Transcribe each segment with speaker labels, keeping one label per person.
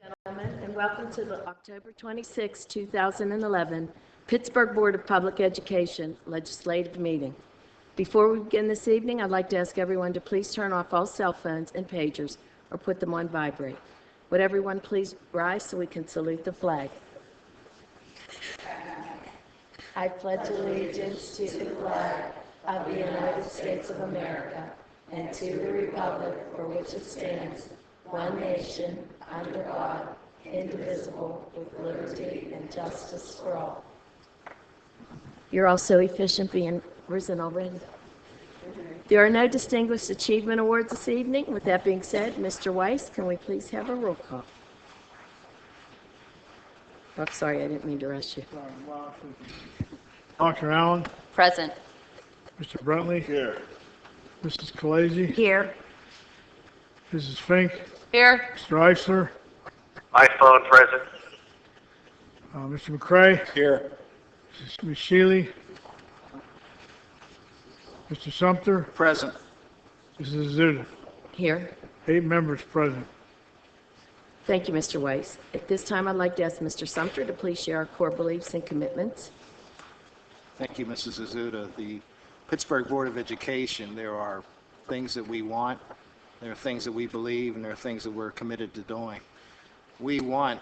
Speaker 1: Gentlemen, and welcome to the October 26, 2011 Pittsburgh Board of Public Education Legislative Meeting. Before we begin this evening, I'd like to ask everyone to please turn off all cell phones and pagers or put them on vibrate. Would everyone please rise so we can salute the flag? I pledge allegiance to the flag of the United States of America and to the republic for which it stands, one nation, under God, indivisible, with liberty and justice for all. You're all so efficient being risen already. There are no Distinguished Achievement Awards this evening. With that being said, Mr. Weiss, can we please have a roll call? Oh, I'm sorry, I didn't mean to rush you.
Speaker 2: Dr. Allen,
Speaker 3: Present.
Speaker 2: Mr. Brentley,
Speaker 4: Here.
Speaker 2: Mrs. Kalezi,
Speaker 1: Here.
Speaker 2: Mrs. Fink,
Speaker 3: Here.
Speaker 2: Mr. Eisler,
Speaker 4: iPhone present.
Speaker 2: Mr. McCray,
Speaker 4: Here.
Speaker 2: Ms. Shealy, Mr. Sumter,
Speaker 4: Present.
Speaker 2: Mrs. Azuda.
Speaker 1: Here.
Speaker 2: 8 members present.
Speaker 1: Thank you, Mr. Weiss. At this time, I'd like to ask Mr. Sumter to please share our core beliefs and commitments.
Speaker 5: Thank you, Mrs. Azuda. The Pittsburgh Board of Education, there are things that we want, there are things that we believe, and there are things that we're committed to doing. We want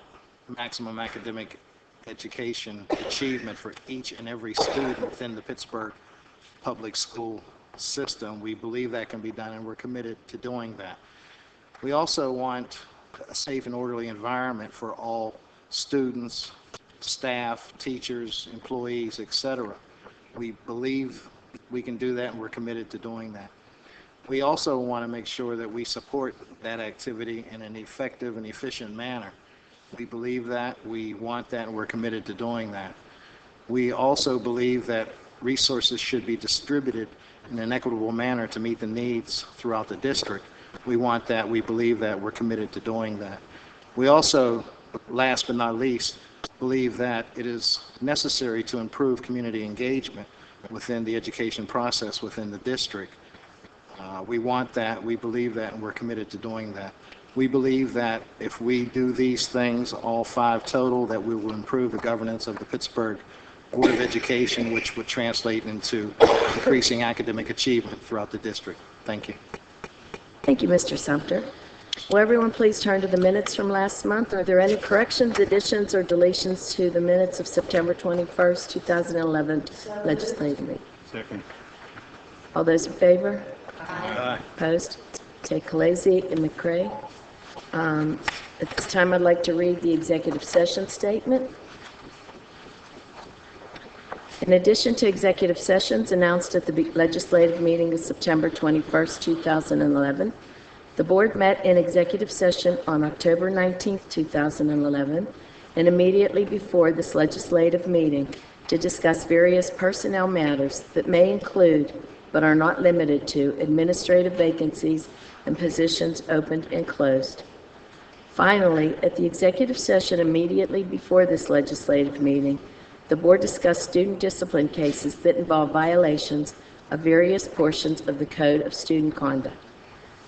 Speaker 5: maximum academic education achievement for each and every student within the Pittsburgh public school system. We believe that can be done, and we're committed to doing that. We also want a safe and orderly environment for all students, staff, teachers, employees, etc. We believe we can do that, and we're committed to doing that. We also want to make sure that we support that activity in an effective and efficient manner. We believe that, we want that, and we're committed to doing that. We also believe that resources should be distributed in an equitable manner to meet the needs throughout the district. We want that, we believe that, we're committed to doing that. We also, last but not least, believe that it is necessary to improve community engagement within the education process within the district. We want that, we believe that, and we're committed to doing that. We believe that if we do these things, all 5 total, that we will improve the governance of the Pittsburgh Board of Education, which would translate into increasing academic achievement throughout the district. Thank you.
Speaker 1: Thank you, Mr. Sumter. Will everyone please turn to the minutes from last month? Are there any corrections, additions, or deletions to the minutes of September 21st, 2011 legislative meeting?
Speaker 4: Second.
Speaker 1: All those in favor?
Speaker 4: Aye.
Speaker 1: Opposed? Take Kalezi and McCray. At this time, I'd like to read the executive session statement. In addition to executive sessions announced at the legislative meeting of September 21st, 2011, the board met in executive session on October 19th, 2011, and immediately before this legislative meeting to discuss various personnel matters that may include, but are not limited to, administrative vacancies and positions opened and closed. Finally, at the executive session immediately before this legislative meeting, the board discussed student discipline cases that involve violations of various portions of the Code of Student Conduct.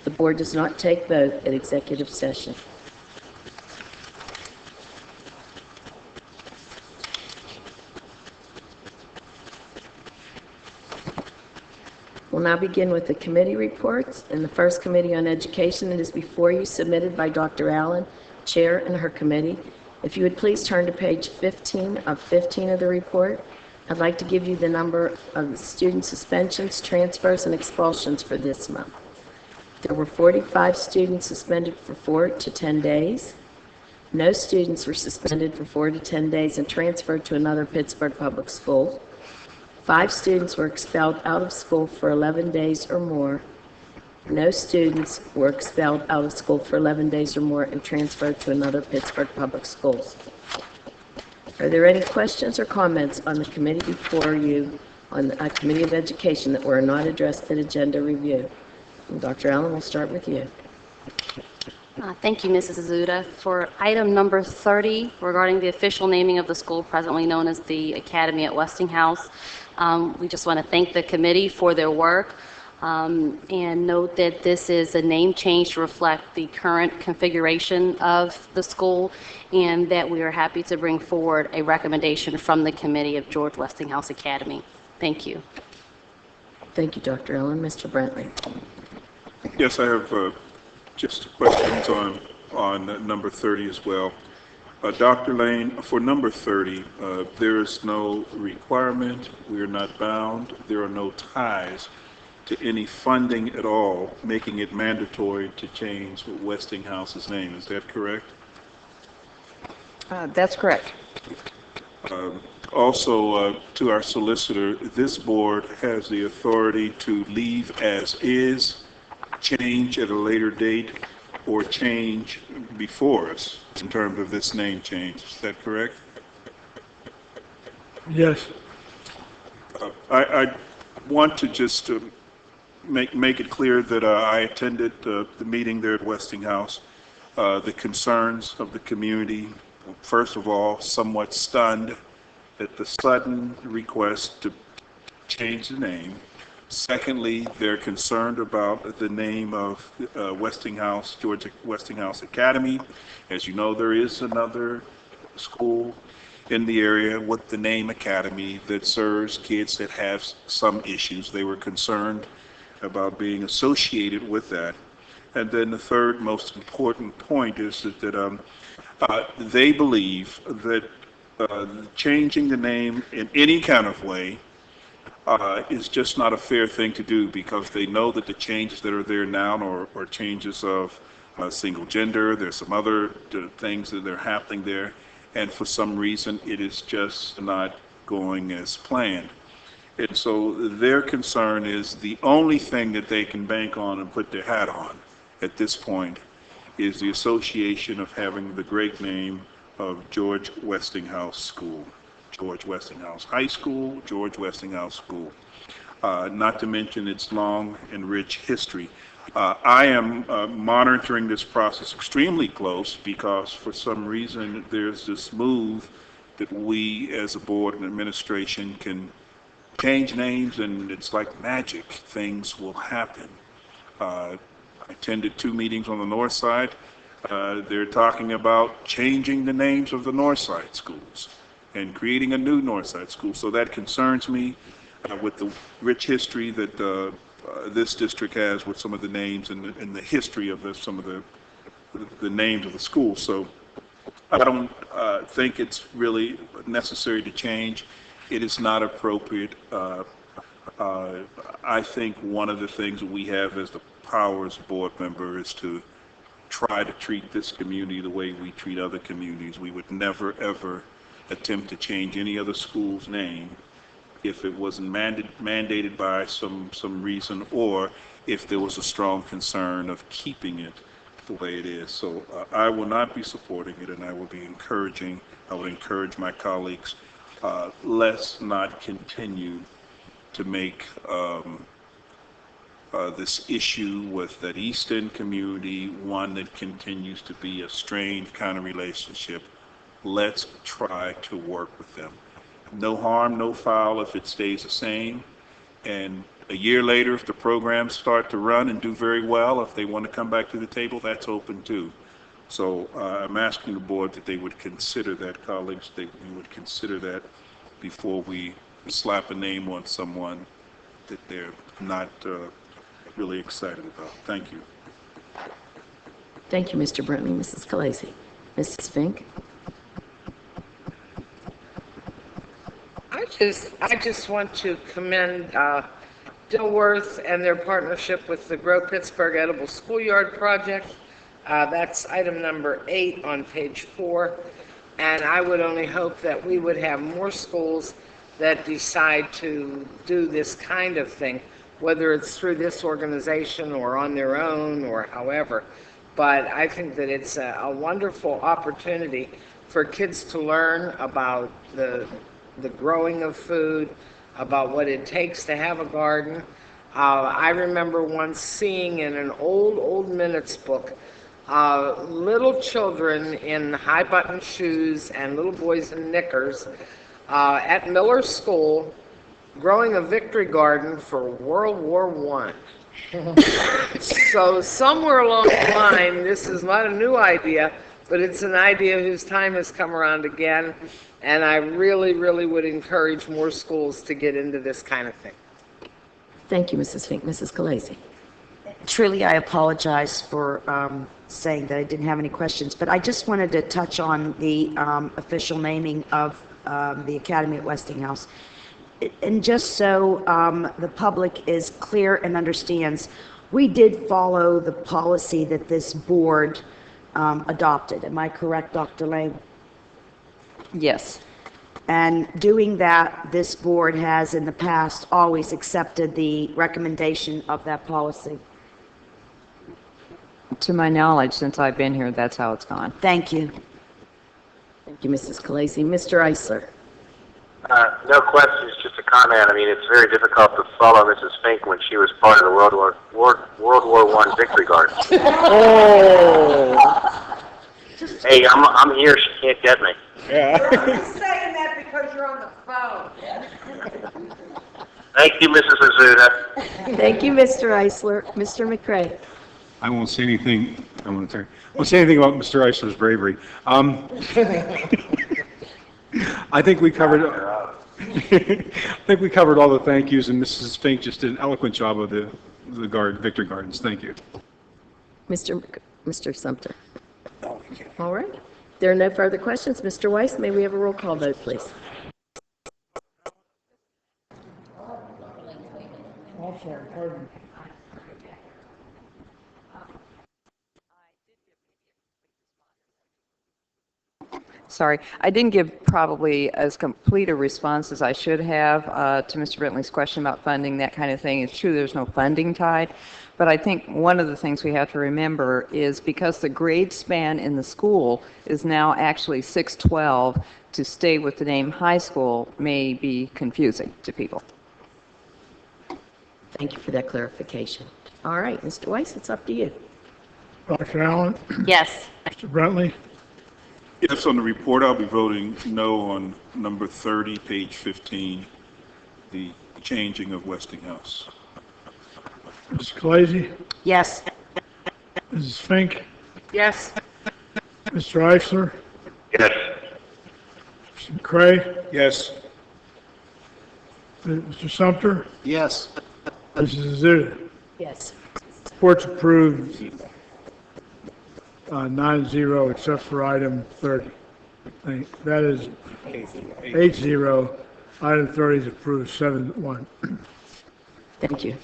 Speaker 1: The board does not take vote at executive session. We'll now begin with the committee reports. And the first committee on education that is before you, submitted by Dr. Allen, Chair, and her committee. If you would please turn to page 15 of the report. I'd like to give you the number of student suspensions, transfers, and expulsions for this month. There were 45 students suspended for 4 to 10 days. No students were suspended for 4 to 10 days and transferred to another Pittsburgh public school. 5 students were expelled out of school for 11 days or more. No students were expelled out of school for 11 days or more and transferred to another Pittsburgh public schools. Are there any questions or comments on the committee before you, on the Committee of Education, that were not addressed at agenda review? And Dr. Allen, we'll start with you.
Speaker 3: Thank you, Mrs. Azuda. For item number 30, regarding the official naming of the school presently known as the Academy at Westinghouse, we just want to thank the committee for their work. And note that this is a name change to reflect the current configuration of the school, and that we are happy to bring forward a recommendation from the committee of George Westinghouse Academy. Thank you.
Speaker 1: Thank you, Dr. Allen. Mr. Brantley.
Speaker 6: Yes, I have just questions on number 30 as well. Dr. Lane, for number 30, there is no requirement, we are not bound, there are no ties to any funding at all, making it mandatory to change Westinghouse's name. Is that correct?
Speaker 7: That's correct.
Speaker 6: Also, to our solicitor, this board has the authority to leave as is, change at a later date, or change before us in terms of this name change. Is that correct?
Speaker 2: Yes.
Speaker 6: I want to just make it clear that I attended the meeting there at Westinghouse. The concerns of the community, first of all, somewhat stunned at the sudden request to change the name. Secondly, they're concerned about the name of Westinghouse, Georgia Westinghouse Academy. As you know, there is another school in the area with the name Academy that serves kids that have some issues. They were concerned about being associated with that. And then the third most important point is that they believe that changing the name in any kind of way is just not a fair thing to do, because they know that the changes that are there now are changes of single gender. There's some other things that are happening there, and for some reason it is just not going as planned. And so their concern is the only thing that they can bank on and put their hat on at this point is the association of having the great name of George Westinghouse School. George Westinghouse High School, George Westinghouse School. Not to mention its long and rich history. I am monitoring this process extremely close, because for some reason there's this move that we as a board and administration can change names, and it's like magic. Things will happen. I attended 2 meetings on the north side. They're talking about changing the names of the north side schools and creating a new Northside school. So that concerns me with the rich history that this district has with some of the names and the history of some of the names of the schools. So I don't think it's really necessary to change. It is not appropriate. I think one of the things that we have as the Powers board member is to try to treat this community the way we treat other communities. We would never, ever attempt to change any other school's name if it wasn't mandated by some reason, or if there was a strong concern of keeping it the way it is. So I will not be supporting it, and I would encourage my colleagues, let's not continue to make this issue with that East End community one that continues to be a strained kind of relationship. Let's try to work with them. No harm, no foul if it stays the same. And a year later, if the programs start to run and do very well, if they want to come back to the table, that's open too. So I'm asking the board that they would consider that, colleagues, that we would consider that before we slap a name on someone that they're not really excited about. Thank you.
Speaker 1: Thank you, Mr. Brantley. Mrs. Khaleesi. Mrs. Fink.
Speaker 7: I just want to commend Dilworth and their partnership with the Grow Pittsburgh Edible Schoolyard Project. That's item number 8 on page 4. And I would only hope that we would have more schools that decide to do this kind of thing, whether it's through this organization or on their own or however. But I think that it's a wonderful opportunity for kids to learn about the growing of food, about what it takes to have a garden. I remember once seeing in an old minutes book little children in high button shoes and little boys in knickers at Miller School growing a victory garden for World War I. So somewhere along the line, this is not a new idea, but it's an idea whose time has come around again, and I really, really would encourage more schools to get into this kind of thing.
Speaker 1: Thank you, Mrs. Fink. Mrs. Khaleesi.
Speaker 8: Truly, I apologize for saying that I didn't have any questions, but I just wanted to touch on the official naming of the Academy at Westinghouse. And just so the public is clear and understands, we did follow the policy that this board adopted. Am I correct, Dr. Lang?
Speaker 9: Yes.
Speaker 8: And doing that, this board has in the past always accepted the recommendation of that policy.
Speaker 9: To my knowledge, since I've been here, that's how it's gone.
Speaker 8: Thank you.
Speaker 1: Thank you, Mrs. Khaleesi. Mr. Eisler.
Speaker 4: No questions, just a comment. I mean, it's very difficult to follow Mrs. Fink when she was part of the World War I Victory Garden. Hey, I'm here. She can't get me.
Speaker 7: You're saying that because you're on the phone.
Speaker 4: Thank you, Mrs. Azuda.
Speaker 1: Thank you, Mr. Eisler. Mr. McCray.
Speaker 10: I won't say anything. I won't say anything about Mr. Eisler's bravery. I think we covered. I think we covered all the thank yous, and Mrs. Fink just did an eloquent job of the Victory Gardens. Thank you.
Speaker 1: Mr. Sumter. All right. There are no further questions. Mr. Weiss, may we have a roll call vote, please?
Speaker 2: I'm sorry, pardon me.
Speaker 9: Sorry, I didn't give probably as complete a response as I should have to Mr. Bentley's question about funding, that kind of thing. It's true there's no funding tied, but I think one of the things we have to remember is because the grade span in the school is now actually 612, to stay with the name high school may be confusing to people.
Speaker 1: Thank you for that clarification. All right, Mr. Weiss, it's up to you.
Speaker 2: Dr. Allen,
Speaker 3: Yes.
Speaker 2: Mr. Brentley,
Speaker 6: Yes, on the report, I'll be voting no on number 30, page 15, the changing of Westinghouse.
Speaker 2: Mrs. Khaleesi,
Speaker 8: Yes.
Speaker 2: Mrs. Fink,
Speaker 7: Yes.
Speaker 2: Mr. Eisler,
Speaker 4: Yes.
Speaker 2: Mr. McCray,
Speaker 6: Yes.
Speaker 2: Mr. Sumter,
Speaker 5: Yes.
Speaker 2: Mrs. Azuda.
Speaker 1: Yes.
Speaker 2: Report's approved 9-0 except for item 30. That is 8-0. Item 30 is approved 7-1.
Speaker 1: Thank you.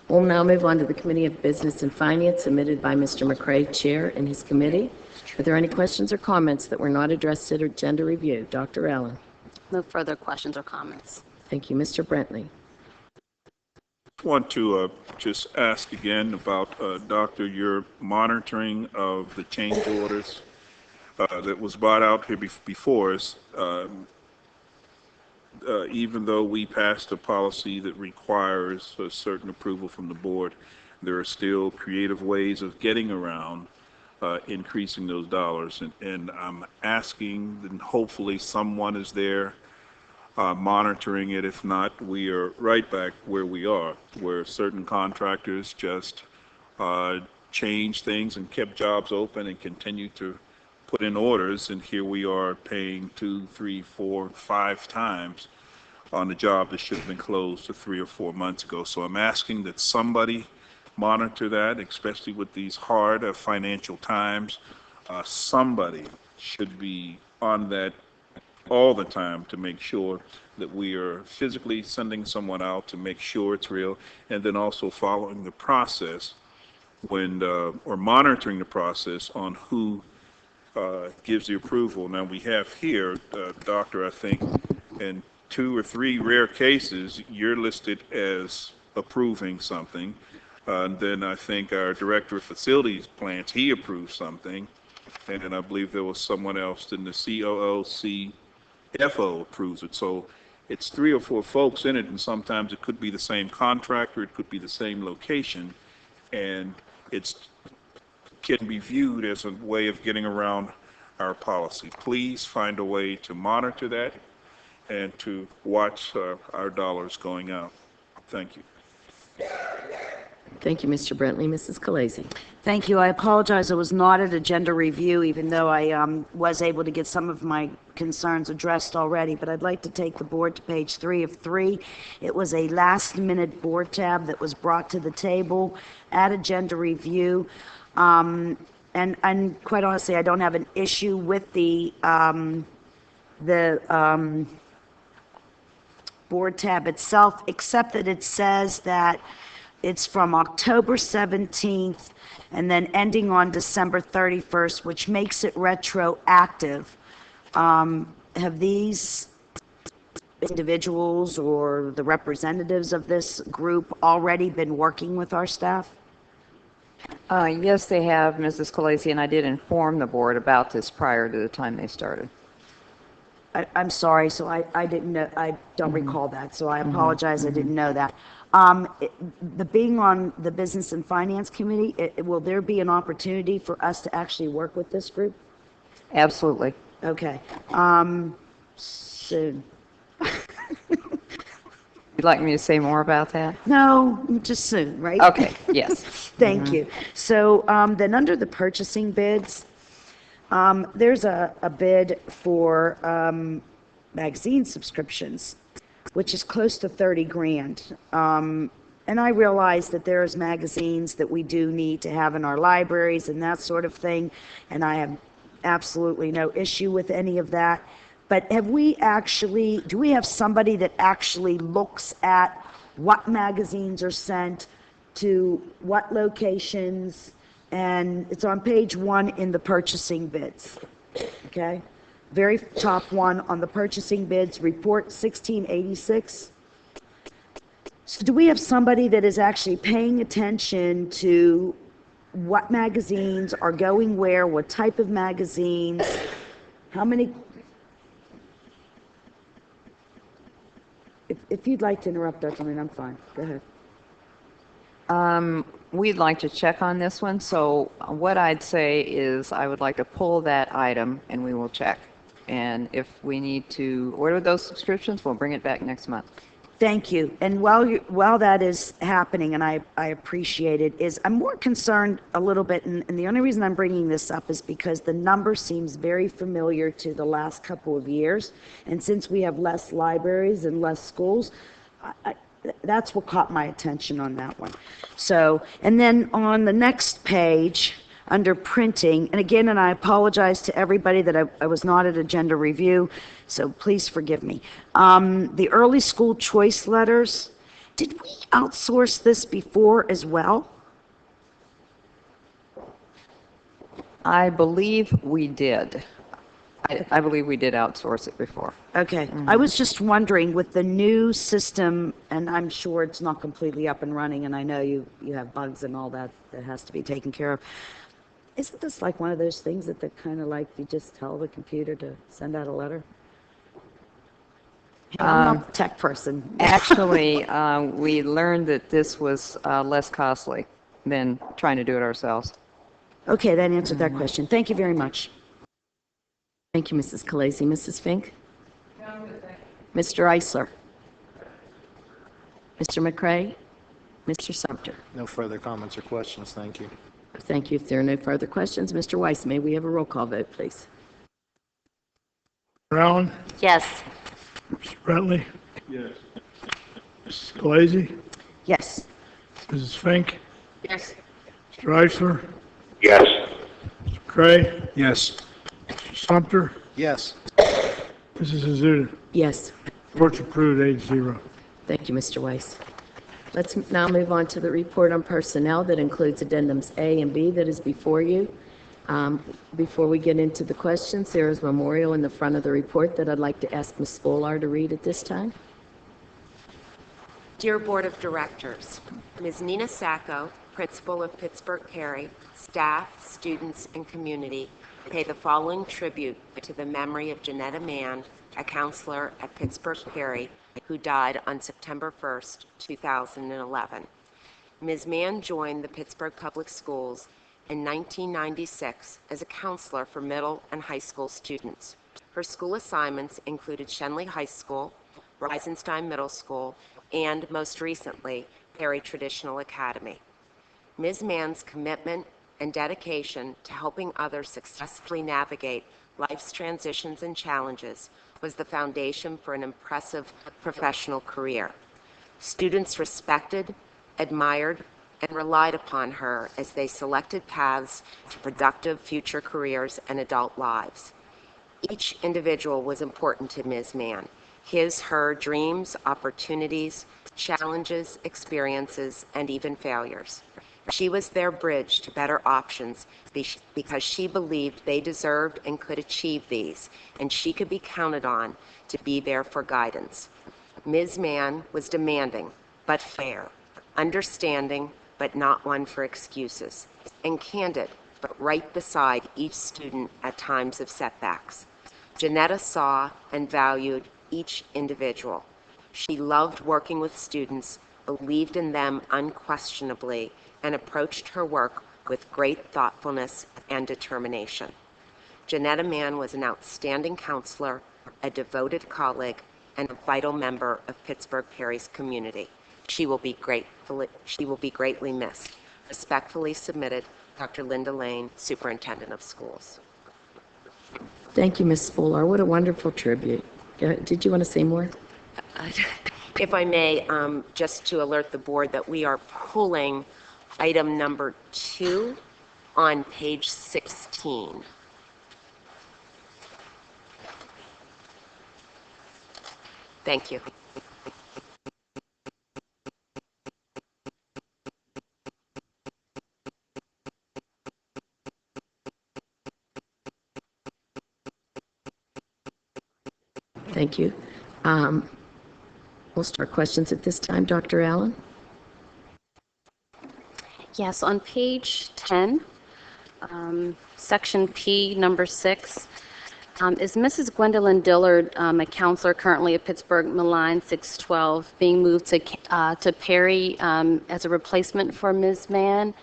Speaker 1: We'll now move on to the Committee of Business and Finance, submitted by Mr. McCray, Chair, and his committee. Are there any questions or comments that were not addressed at agenda review? Dr. Allen.
Speaker 3: No further questions or comments.
Speaker 1: Thank you. Mr. Brentley.
Speaker 6: I want to just ask again about, Doctor, your monitoring of the change orders that was brought out here before us. Even though we passed a policy that requires a certain approval from the board, there are still creative ways of getting around increasing those dollars. And I'm asking, and hopefully someone is there monitoring it. If not, we are right back where we are, where certain contractors just changed things and kept jobs open and continued to put in orders, and here we are paying 2, 3, 4, 5 times on a job that should have been closed 3 or 4 months ago. So I'm asking that somebody monitor that, especially with these hard financial times. Somebody should be on that all the time to make sure that we are physically sending someone out to make sure it's real, and then also following the process when, or monitoring the process on who gives the approval. Now we have here, Doctor, I think in 2 or 3 rare cases, you're listed as approving something. And then I think our Director of Facilities Plants, he approved something. And then I believe there was someone else in the COO, CFO approves it. So it's 3 or 4 folks in it, and sometimes it could be the same contractor, it could be the same location, and it's can be viewed as a way of getting around our policy. Please find a way to monitor that and to watch our dollars going out. Thank you.
Speaker 1: Thank you, Mr. Brentley. Mrs. Khaleesi.
Speaker 8: Thank you. I apologize. I was not at agenda review, even though I was able to get some of my concerns addressed already. But I'd like to take the board to page 3 of 3. It was a last-minute board tab that was brought to the table at agenda review. And quite honestly, I don't have an issue with the board tab itself, except that it says that it's from October 17th and then ending on December 31st, which makes it retroactive. Have these individuals or the representatives of this group already been working with our staff?
Speaker 9: Yes, they have, Mrs. Khaleesi, and I did inform the board about this prior to the time they started.
Speaker 8: I'm sorry, so I didn't know, I don't recall that, so I apologize, I didn't know that. Being on the Business and Finance Committee, will there be an opportunity for us to actually work with this group?
Speaker 9: Absolutely.
Speaker 8: Okay, soon.
Speaker 9: You'd like me to say more about that?
Speaker 8: No, just soon, right?
Speaker 9: Okay, yes.
Speaker 8: Thank you. So, then under the purchasing bids, there's a bid for magazine subscriptions, which is close to 30 grand. And I realize that there's magazines that we do need to have in our libraries and that sort of thing, and I have absolutely no issue with any of that. But do we have somebody that actually looks at what magazines are sent to what locations? And it's on page 1 in the purchasing bids, okay? Very top one on the purchasing bids, report 1686. So do we have somebody that is actually paying attention to what magazines are going where, what type of magazines, how many? If you'd like to interrupt, Dr. Lane, I'm fine. Go ahead.
Speaker 9: We'd like to check on this one, so what I'd say is I would like to pull that item and we will check. And if we need to order those subscriptions, we'll bring it back next month.
Speaker 8: Thank you. And while that is happening, and I appreciate it, is I'm more concerned a little bit, and the only reason I'm bringing this up is because the number seems very familiar to the last couple of years. And since we have less libraries and less schools, that's what caught my attention on that one. So, and then on the next page, under printing, and again, and I apologize to everybody that I was not at agenda review, so please forgive me. The early school choice letters, did we outsource this before as well?
Speaker 9: I believe we did. I believe we did outsource it before.
Speaker 8: Okay, I was just wondering with the new system, and I'm sure it's not completely up and running, and I know you have bugs and all that has to be taken care of. Isn't this like one of those things that they're kind of like you just tell the computer to send out a letter? I'm not a tech person.
Speaker 9: Actually, we learned that this was less costly than trying to do it ourselves.
Speaker 8: Okay, that answered that question. Thank you very much.
Speaker 1: Thank you, Mrs. Khaleesi. Mrs. Fink? Mr. Eisler? Mr. McCray? Mr. Sumter?
Speaker 5: No further comments or questions, thank you.
Speaker 1: Thank you. If there are no further questions, Mr. Weiss, may we have a roll call vote, please?
Speaker 2: Mr. Allen?
Speaker 3: Yes.
Speaker 2: Mr. Brentley? Yes. Mrs. Khaleesi?
Speaker 8: Yes.
Speaker 2: Mrs. Fink?
Speaker 7: Yes.
Speaker 2: Mr. Eisler?
Speaker 4: Yes.
Speaker 2: Mr. Cray?
Speaker 10: Yes.
Speaker 2: Mr. Sumter?
Speaker 5: Yes.
Speaker 2: Mrs. Azuda?
Speaker 1: Yes.
Speaker 2: Report's approved, 8-0.
Speaker 1: Thank you, Mr. Weiss. Let's now move on to the report on personnel that includes addendums A and B that is before you. Before we get into the questions, there is a memorial in the front of the report that I'd like to ask Ms. Spolar to read at this time.
Speaker 11: Dear Board of Directors, Ms. Nina Sacco, Principal of Pittsburgh Carey, staff, students, and community pay the following tribute to the memory of Janetta Mann, a counselor at Pittsburgh Carey, who died on September 1st, 2011. Ms. Mann joined the Pittsburgh Public Schools in 1996 as a counselor for middle and high school students. Her school assignments included Shenley High School, Reisenstein Middle School, and most recently, Perry Traditional Academy. Ms. Mann's commitment and dedication to helping others successfully navigate life's transitions and challenges was the foundation for an impressive professional career. Students respected, admired, and relied upon her as they selected paths to productive future careers and adult lives. Each individual was important to Ms. Mann. His, her dreams, opportunities, challenges, experiences, and even failures. She was their bridge to better options because she believed they deserved and could achieve these, and she could be counted on to be there for guidance. Ms. Mann was demanding, but fair, understanding, but not one for excuses, and candid, but right beside each student at times of setbacks. Janetta saw and valued each individual. She loved working with students, believed in them unquestionably, and approached her work with great thoughtfulness and determination. Janetta Mann was an outstanding counselor, a devoted colleague, and a vital member of Pittsburgh Perry's community. She will be greatly missed. Respectfully submitted, Dr. Linda Lane, Superintendent of Schools.
Speaker 1: Thank you, Ms. Spolar. What a wonderful tribute. Did you want to say more?
Speaker 11: If I may, just to alert the board that we are pulling item number 2 on page 16. Thank you.
Speaker 1: Thank you. We'll start questions at this time. Dr. Allen?
Speaker 3: Yes, on page 10, section P, number 6, is Mrs. Gwendolyn Dillard, a counselor currently at Pittsburgh Malign 612, being moved to Perry as a replacement for Ms. Mann?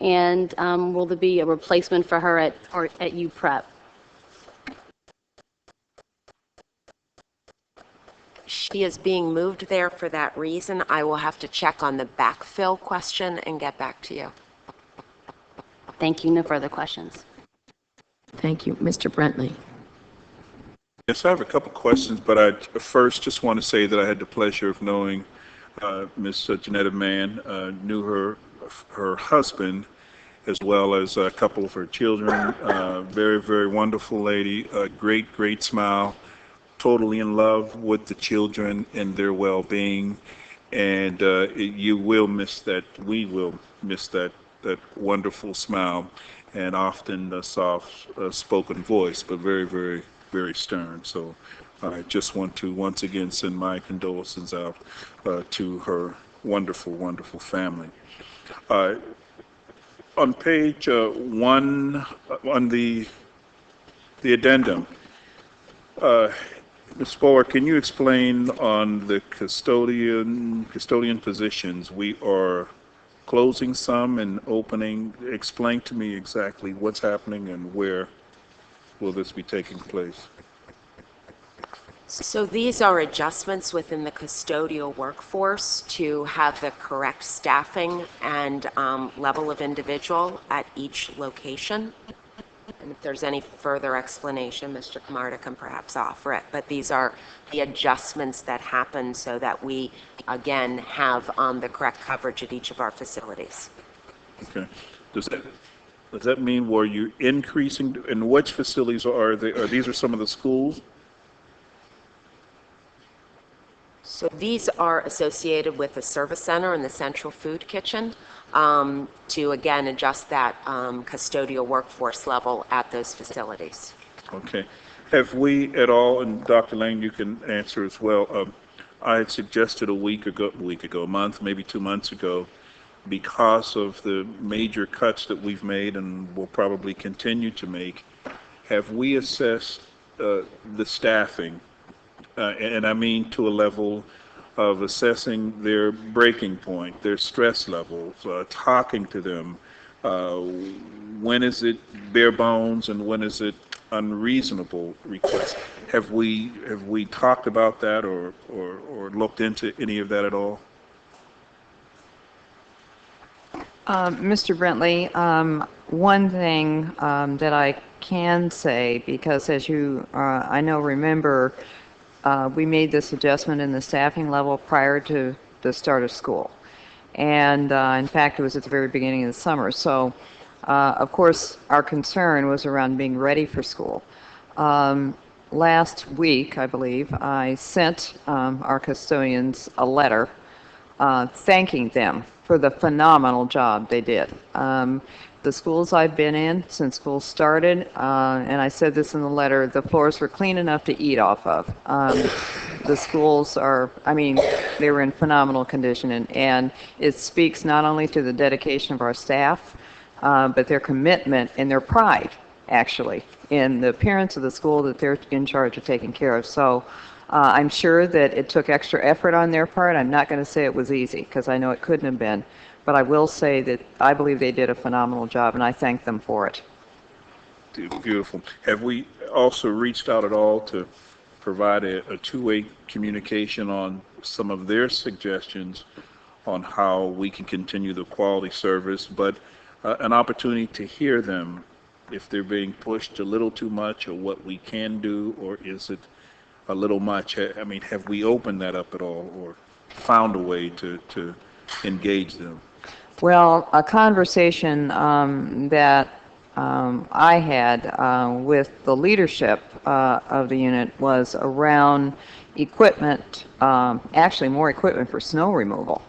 Speaker 3: And will there be a replacement for her at UPrep?
Speaker 11: She is being moved there for that reason. I will have to check on the backfill question and get back to you.
Speaker 3: Thank you. No further questions.
Speaker 1: Thank you. Mr. Brentley?
Speaker 6: Yes, I have a couple questions, but I first just want to say that I had the pleasure of knowing Miss Janetta Mann, knew her husband as well as a couple of her children. Very, very wonderful lady, a great smile, totally in love with the children and their well-being, and you will miss that. We will miss that wonderful smile and often the soft spoken voice, but very stern. So I just want to once again send my condolences out to her wonderful family. On page 1, on the addendum, Ms. Spolar, can you explain on the custodian positions? We are closing some and opening. Explain to me exactly what's happening and where will this be taking place?
Speaker 11: So these are adjustments within the custodial workforce to have the correct staffing and level of individual at each location. And if there's any further explanation, Mr. Camarda can perhaps offer it. But these are the adjustments that happen so that we, again, have the correct coverage at each of our facilities.
Speaker 6: Okay. Does that mean were you increasing, and which facilities are they? These are some of the schools?
Speaker 11: So these are associated with the service center and the central food kitchen to, again, adjust that custodial workforce level at those facilities.
Speaker 6: Okay. Have we at all, and Dr. Lane, you can answer as well, I had suggested a month, maybe 2 months ago, because of the major cuts that we've made and will probably continue to make, have we assessed the staffing, and I mean to a level of assessing their breaking point, their stress levels, talking to them, when is it bare bones and when is it unreasonable request. Have we talked about that or looked into any of that at all?
Speaker 9: Mr. Brentley, one thing that I can say, because as you, I know, remember, we made this adjustment in the staffing level prior to the start of school. And in fact, it was at the very beginning of the summer. So, of course, our concern was around being ready for school. Last week, I believe, I sent our custodians a letter thanking them for the phenomenal job they did. The schools I've been in since school started, and I said this in the letter, the floors were clean enough to eat off of. The schools are, I mean, they were in phenomenal condition, and it speaks not only to the dedication of our staff, but their commitment and their pride, actually, in the appearance of the school that they're in charge of taking care of. So I'm sure that it took extra effort on their part. I'm not going to say it was easy, because I know it couldn't have been. But I will say that I believe they did a phenomenal job, and I thank them for it.
Speaker 6: Beautiful. Have we also reached out at all to provide a two-way communication on some of their suggestions on how we can continue the quality service, but an opportunity to hear them if they're being pushed a little too much, or what we can do, or is it a little much? I mean, have we opened that up at all, or found a way to engage them?
Speaker 9: Well, a conversation that I had with the leadership of the unit was around equipment, actually more equipment for snow removal.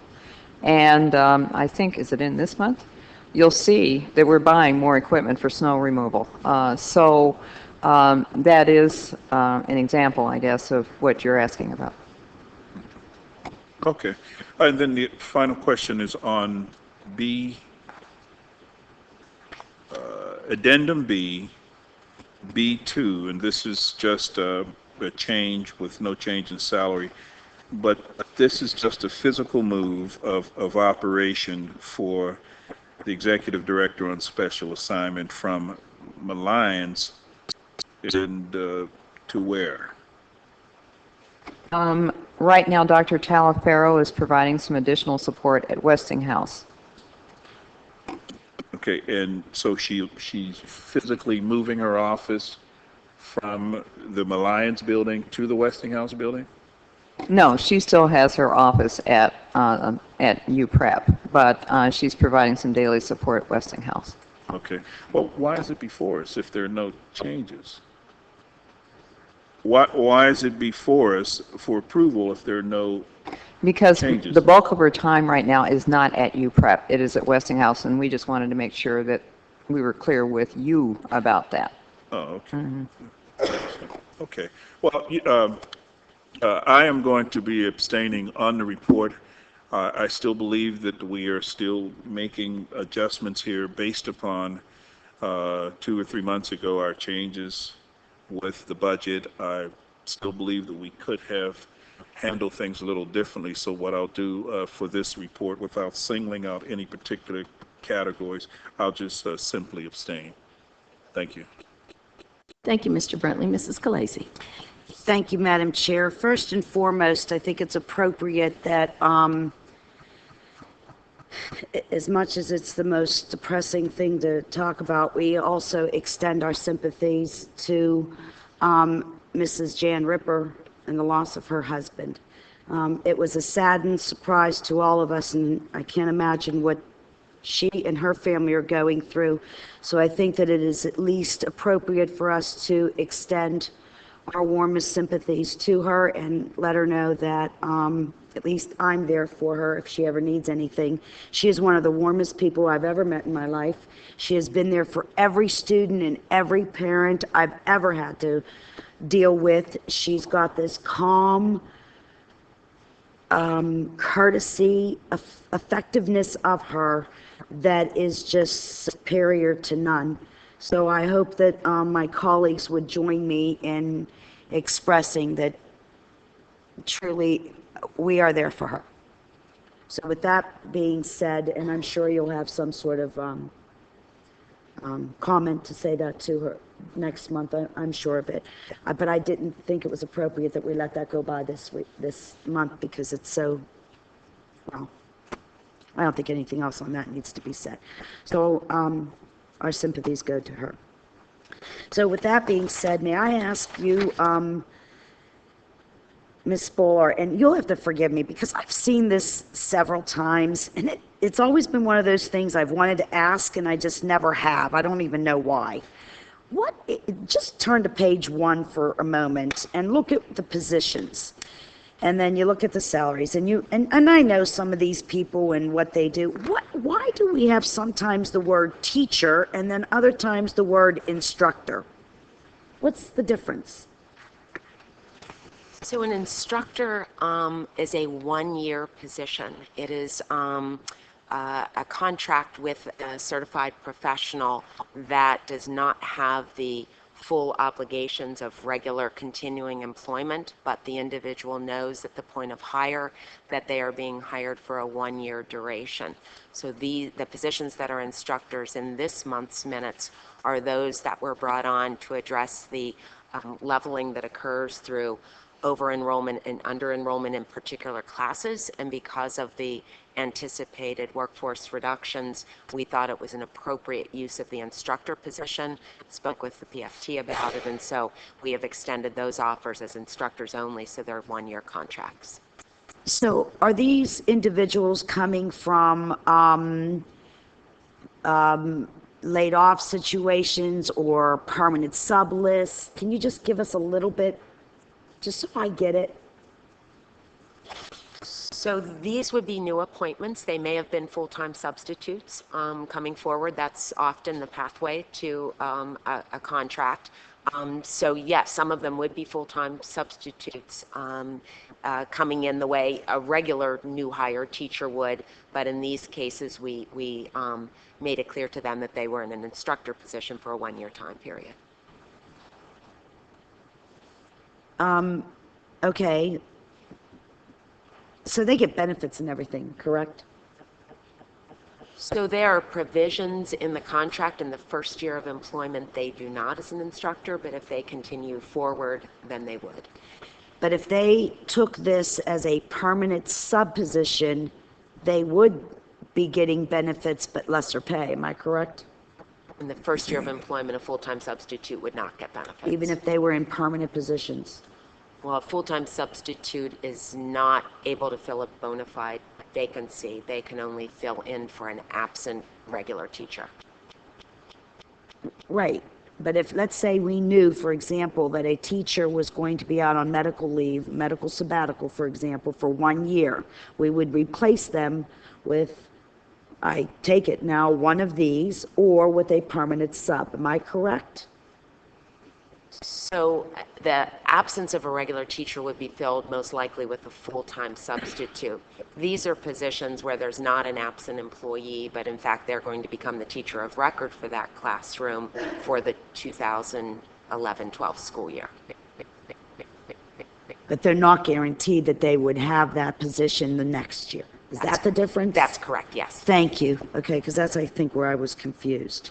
Speaker 9: And I think, is it in this month? You'll see that we're buying more equipment for snow removal. So that is an example, I guess, of what you're asking about.
Speaker 6: Okay. And then the final question is on B, Addendum B, B2, and this is just a change with no change in salary, but this is just a physical move of operation for the executive director on special assignment from Malines and to where?
Speaker 9: Right now, Dr. Talaferro is providing some additional support at Westinghouse.
Speaker 6: Okay, and so she's physically moving her office from the Malines building to the Westinghouse building?
Speaker 9: No, she still has her office at UPrep, but she's providing some daily support at Westinghouse.
Speaker 6: Okay. Well, why is it before us if there are no changes? Why is it before us for approval if there are no
Speaker 9: Because
Speaker 6: changes?
Speaker 9: the bulk of her time right now is not at UPrep, it is at Westinghouse, and we just wanted to make sure that we were clear with you about that.
Speaker 6: Oh, okay. Okay. Well, I am going to be abstaining on the report. I still believe that we are still making adjustments here based upon 2 or 3 months ago our changes with the budget. I still believe that we could have handled things a little differently. So what I'll do for this report, without singling out any particular categories, I'll just simply abstain. Thank you.
Speaker 1: Thank you, Mr. Brentley. Mrs. Khaleesi.
Speaker 8: Thank you, Madam Chair. First and foremost, I think it's appropriate that as much as it's the most depressing thing to talk about, we also extend our sympathies to Mrs. Jan Ripper and the loss of her husband. It was a saddened surprise to all of us, and I can't imagine what she and her family are going through. So I think that it is at least appropriate for us to extend our warmest sympathies to her and let her know that at least I'm there for her if she ever needs anything. She is one of the warmest people I've ever met in my life. She has been there for every student and every parent I've ever had to deal with. She's got this calm, courtesy, effectiveness of her that is just superior to none. So I hope that my colleagues would join me in expressing that truly we are there for her. So with that being said, and I'm sure you'll have some sort of comment to say that to her next month, I'm sure of it. But I didn't think it was appropriate that we let that go by this month, because it's so, well, I don't think anything else on that needs to be said. So our sympathies go to her. So with that being said, may I ask you, Ms. Spolar, and you'll have to forgive me because I've seen this several times, and it's always been one of those things I've wanted to ask and I just never have. I don't even know why. Just turn to page 1 for a moment and look at the positions. And then you look at the salaries, and I know some of these people and what they do. Why do we have sometimes the word teacher and then other times the word instructor? What's the difference?
Speaker 11: So an instructor is a one-year position. It is a contract with a certified professional that does not have the full obligations of regular continuing employment, but the individual knows at the point of hire that they are being hired for a one-year duration. So the positions that are instructors in this month's minutes are those that were brought on to address the leveling that occurs through over-enrollment and under-enrollment in particular classes, and because of the anticipated workforce reductions, we thought it was an appropriate use of the instructor position, spoke with the PFT about it, and so we have extended those offers as instructors only, so they're one-year contracts.
Speaker 8: So are these individuals coming from laid off situations or permanent sub lists? Can you just give us a little bit, just so I get it?
Speaker 11: So these would be new appointments. They may have been full-time substitutes coming forward. That's often the pathway to a contract. So yes, some of them would be full-time substitutes coming in the way a regular new hire teacher would, but in these cases we made it clear to them that they were in an instructor position for a one-year time period.
Speaker 8: Okay. So they get benefits and everything, correct?
Speaker 11: So there are provisions in the contract in the first year of employment. They do not as an instructor, but if they continue forward, then they would.
Speaker 8: But if they took this as a permanent sub position, they would be getting benefits but lesser pay, am I correct?
Speaker 11: In the first year of employment, a full-time substitute would not get benefits.
Speaker 8: Even if they were in permanent positions?
Speaker 11: Well, a full-time substitute is not able to fill a bona fide vacancy. They can only fill in for an absent regular teacher.
Speaker 8: Right. But if, let's say we knew, for example, that a teacher was going to be out on medical leave, medical sabbatical, for example, for 1 year, we would replace them with, I take it now, one of these, or with a permanent sub. Am I correct?
Speaker 11: So the absence of a regular teacher would be filled most likely with a full-time substitute. These are positions where there's not an absent employee, but in fact they're going to become the teacher of record for that classroom for the 2011-12 school year.
Speaker 8: But they're not guaranteed that they would have that position the next year. Is that the difference?
Speaker 11: That's correct, yes.
Speaker 8: Thank you. Okay, because that's, I think, where I was confused.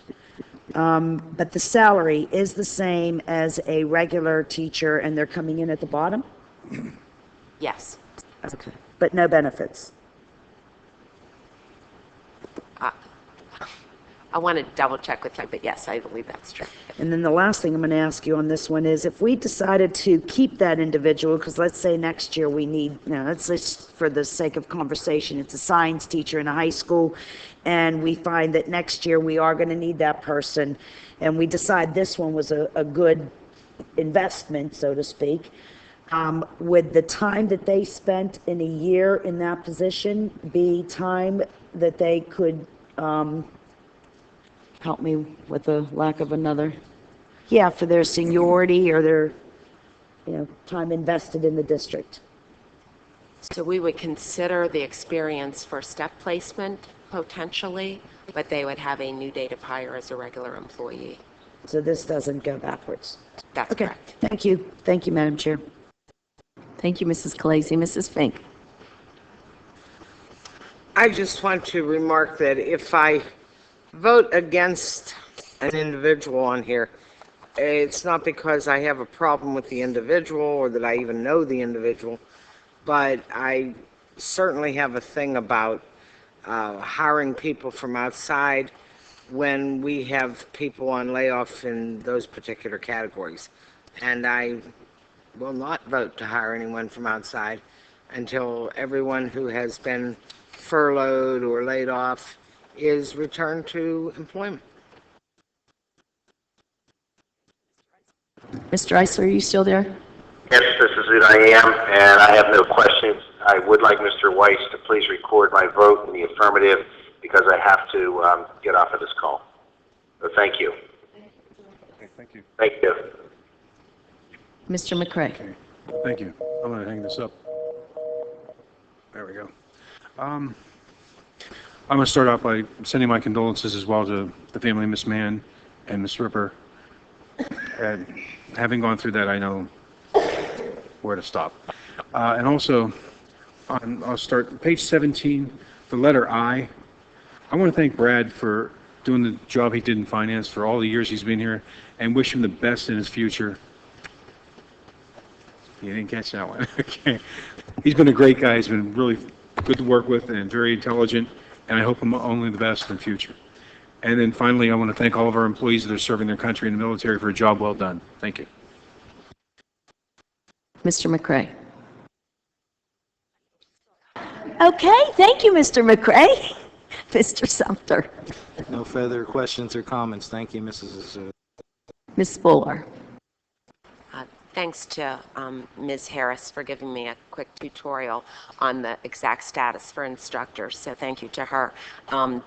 Speaker 8: But the salary is the same as a regular teacher, and they're coming in at the bottom?
Speaker 11: Yes.
Speaker 8: Okay, but no benefits?
Speaker 11: I want to double check with you, but yes, I believe that's true.
Speaker 8: And then the last thing I'm going to ask you on this one is, if we decided to keep that individual, because let's say next year we need, let's just for the sake of conversation, it's a science teacher in a high school, and we find that next year we are going to need that person, and we decide this one was a good investment, so to speak, would the time that they spent in a year in that position be time that they could, help me with the lack of another, for their seniority or their, time invested in the district?
Speaker 11: So we would consider the experience for step placement potentially, but they would have a new date of hire as a regular employee.
Speaker 8: So this doesn't go backwards?
Speaker 11: That's
Speaker 8: Okay,
Speaker 11: correct.
Speaker 8: thank you. Thank you, Madam Chair.
Speaker 1: Thank you, Mrs. Khaleesi. Mrs. Fink.
Speaker 7: I just want to remark that if I vote against an individual on here. It's not because I have a problem with the individual or that I even know the individual, but I certainly have a thing about hiring people from outside when we have people on layoff in those particular categories. And I will not vote to hire anyone from outside until everyone who has been furloughed or laid off is returned to employment.
Speaker 1: Mr. Eisler, are you still there?
Speaker 4: Yes, Mrs. Zut, I am, and I have no questions. I would like Mr. Weiss to please record my vote in the affirmative because I have to get off of this call. So thank you.
Speaker 10: Okay, thank you.
Speaker 4: Thank you.
Speaker 1: Mr. McCray?
Speaker 10: Okay, thank you. I'm going to hang this up. There we go. I'm going to start off by sending my condolences as well to the family of Miss Mann and Miss Ripper. And having gone through that, I know where to stop. And also, I'll start page 17, the letter I. I want to thank Brad for doing the job he did in finance for all the years he's been here, and wish him the best in his future. You didn't catch that one. Okay. He's been a great guy. He's been really good to work with and very intelligent, and I hope him only the best in the future. And then finally, I want to thank all of our employees that are serving their country in the military for a job well done. Thank you.
Speaker 1: Mr. McCray?
Speaker 8: Okay, thank you, Mr. McCray. Mr. Sumter?
Speaker 5: No further questions or comments. Thank you, Mrs. Zut.
Speaker 1: Ms. Fuller?
Speaker 11: Thanks to Ms. Harris for giving me a quick tutorial on the exact status for instructors, so thank you to her.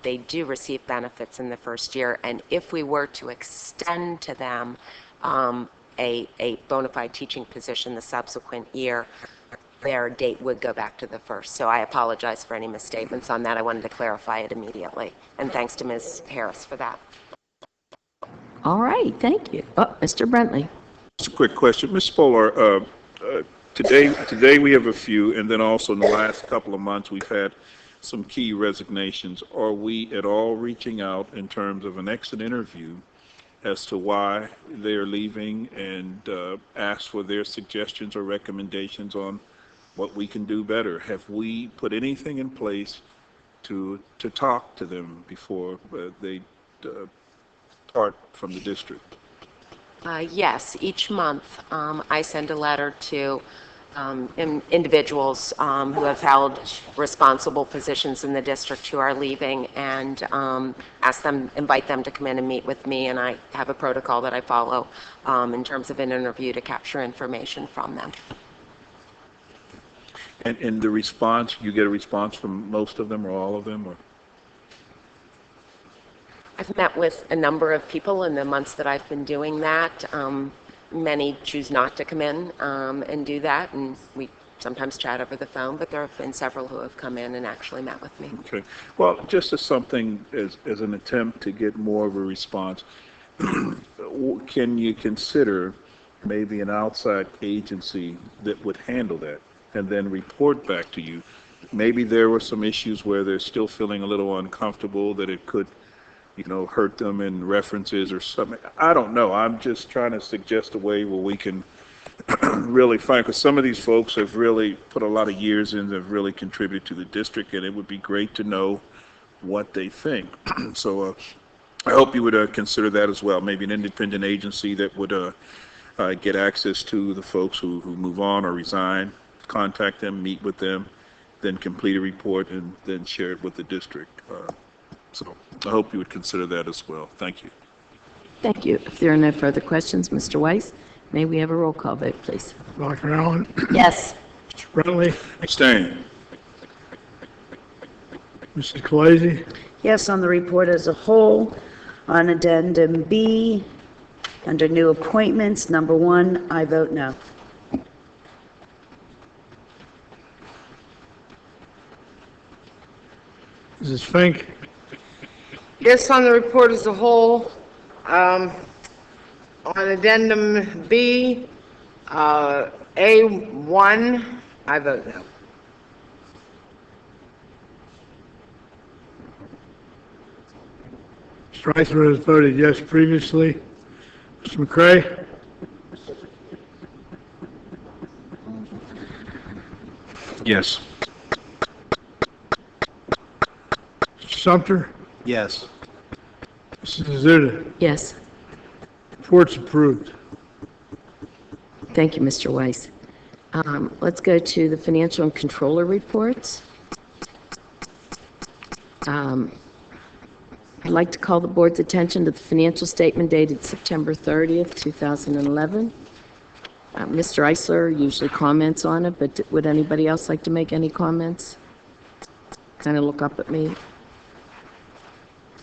Speaker 11: They do receive benefits in the first year, and if we were to extend to them a bona fide teaching position the subsequent year, their date would go back to the first. So I apologize for any misstatements on that. I wanted to clarify it immediately, and thanks to Ms. Harris for that.
Speaker 1: All right, thank you. Oh, Mr. Brentley?
Speaker 6: Just a quick question. Ms. Spolar, today we have a few, and then also in the last couple of months, we've had some key resignations. Are we at all reaching out in terms of an exit interview as to why they're leaving and ask for their suggestions or recommendations on what we can do better? Have we put anything in place to talk to them before they depart from the district?
Speaker 11: Yes, each month I send a letter to individuals who have held responsible positions in the district who are leaving, and invite them to come in and meet with me, and I have a protocol that I follow in terms of an interview to capture information from them.
Speaker 6: And in the response, you get a response from most of them or all of them? Or?
Speaker 11: I've met with a number of people in the months that I've been doing that. Many choose not to come in and do that, and we sometimes chat over the phone, but there have been several who have come in and actually met with me.
Speaker 6: Okay. Well, just as something, as an attempt to get more of a response, can you consider maybe an outside agency that would handle that and then report back to you? Maybe there were some issues where they're still feeling a little uncomfortable, that it could hurt them in references or something. I don't know. I'm just trying to suggest a way where we can really find, because some of these folks have really put a lot of years in, have really contributed to the district, and it would be great to know what they think. So I hope you would consider that as well. Maybe an independent agency that would get access to the folks who move on or resign, contact them, meet with them, then complete a report, and then share it with the district. So I hope you would consider that as well. Thank you.
Speaker 1: Thank you. If there are no further questions, Mr. Weiss, may we have a roll call vote, please?
Speaker 2: Dr. Allen?
Speaker 1: Yes.
Speaker 2: Mr. Brentley?
Speaker 6: Abstain.
Speaker 2: Mrs. Khaleesi?
Speaker 8: Yes, on the report as a whole. On addendum B, under new appointments, number 1, I vote no.
Speaker 2: Mrs. Fink?
Speaker 7: Yes, on the report as a whole. On addendum B, A1, I vote no.
Speaker 2: Mr. Eisner has voted yes previously. Mr. McCray?
Speaker 10: Yes.
Speaker 2: Mr. Sumter?
Speaker 5: Yes.
Speaker 2: Mrs. Azuda?
Speaker 1: Yes.
Speaker 2: Report's approved.
Speaker 1: Thank you, Mr. Weiss. Let's go to the financial and controller reports. I'd like to call the board's attention to the financial statement dated September 30th, 2011. Mr. Eisler usually comments on it, but would anybody else like to make any comments? Kind of look up at me.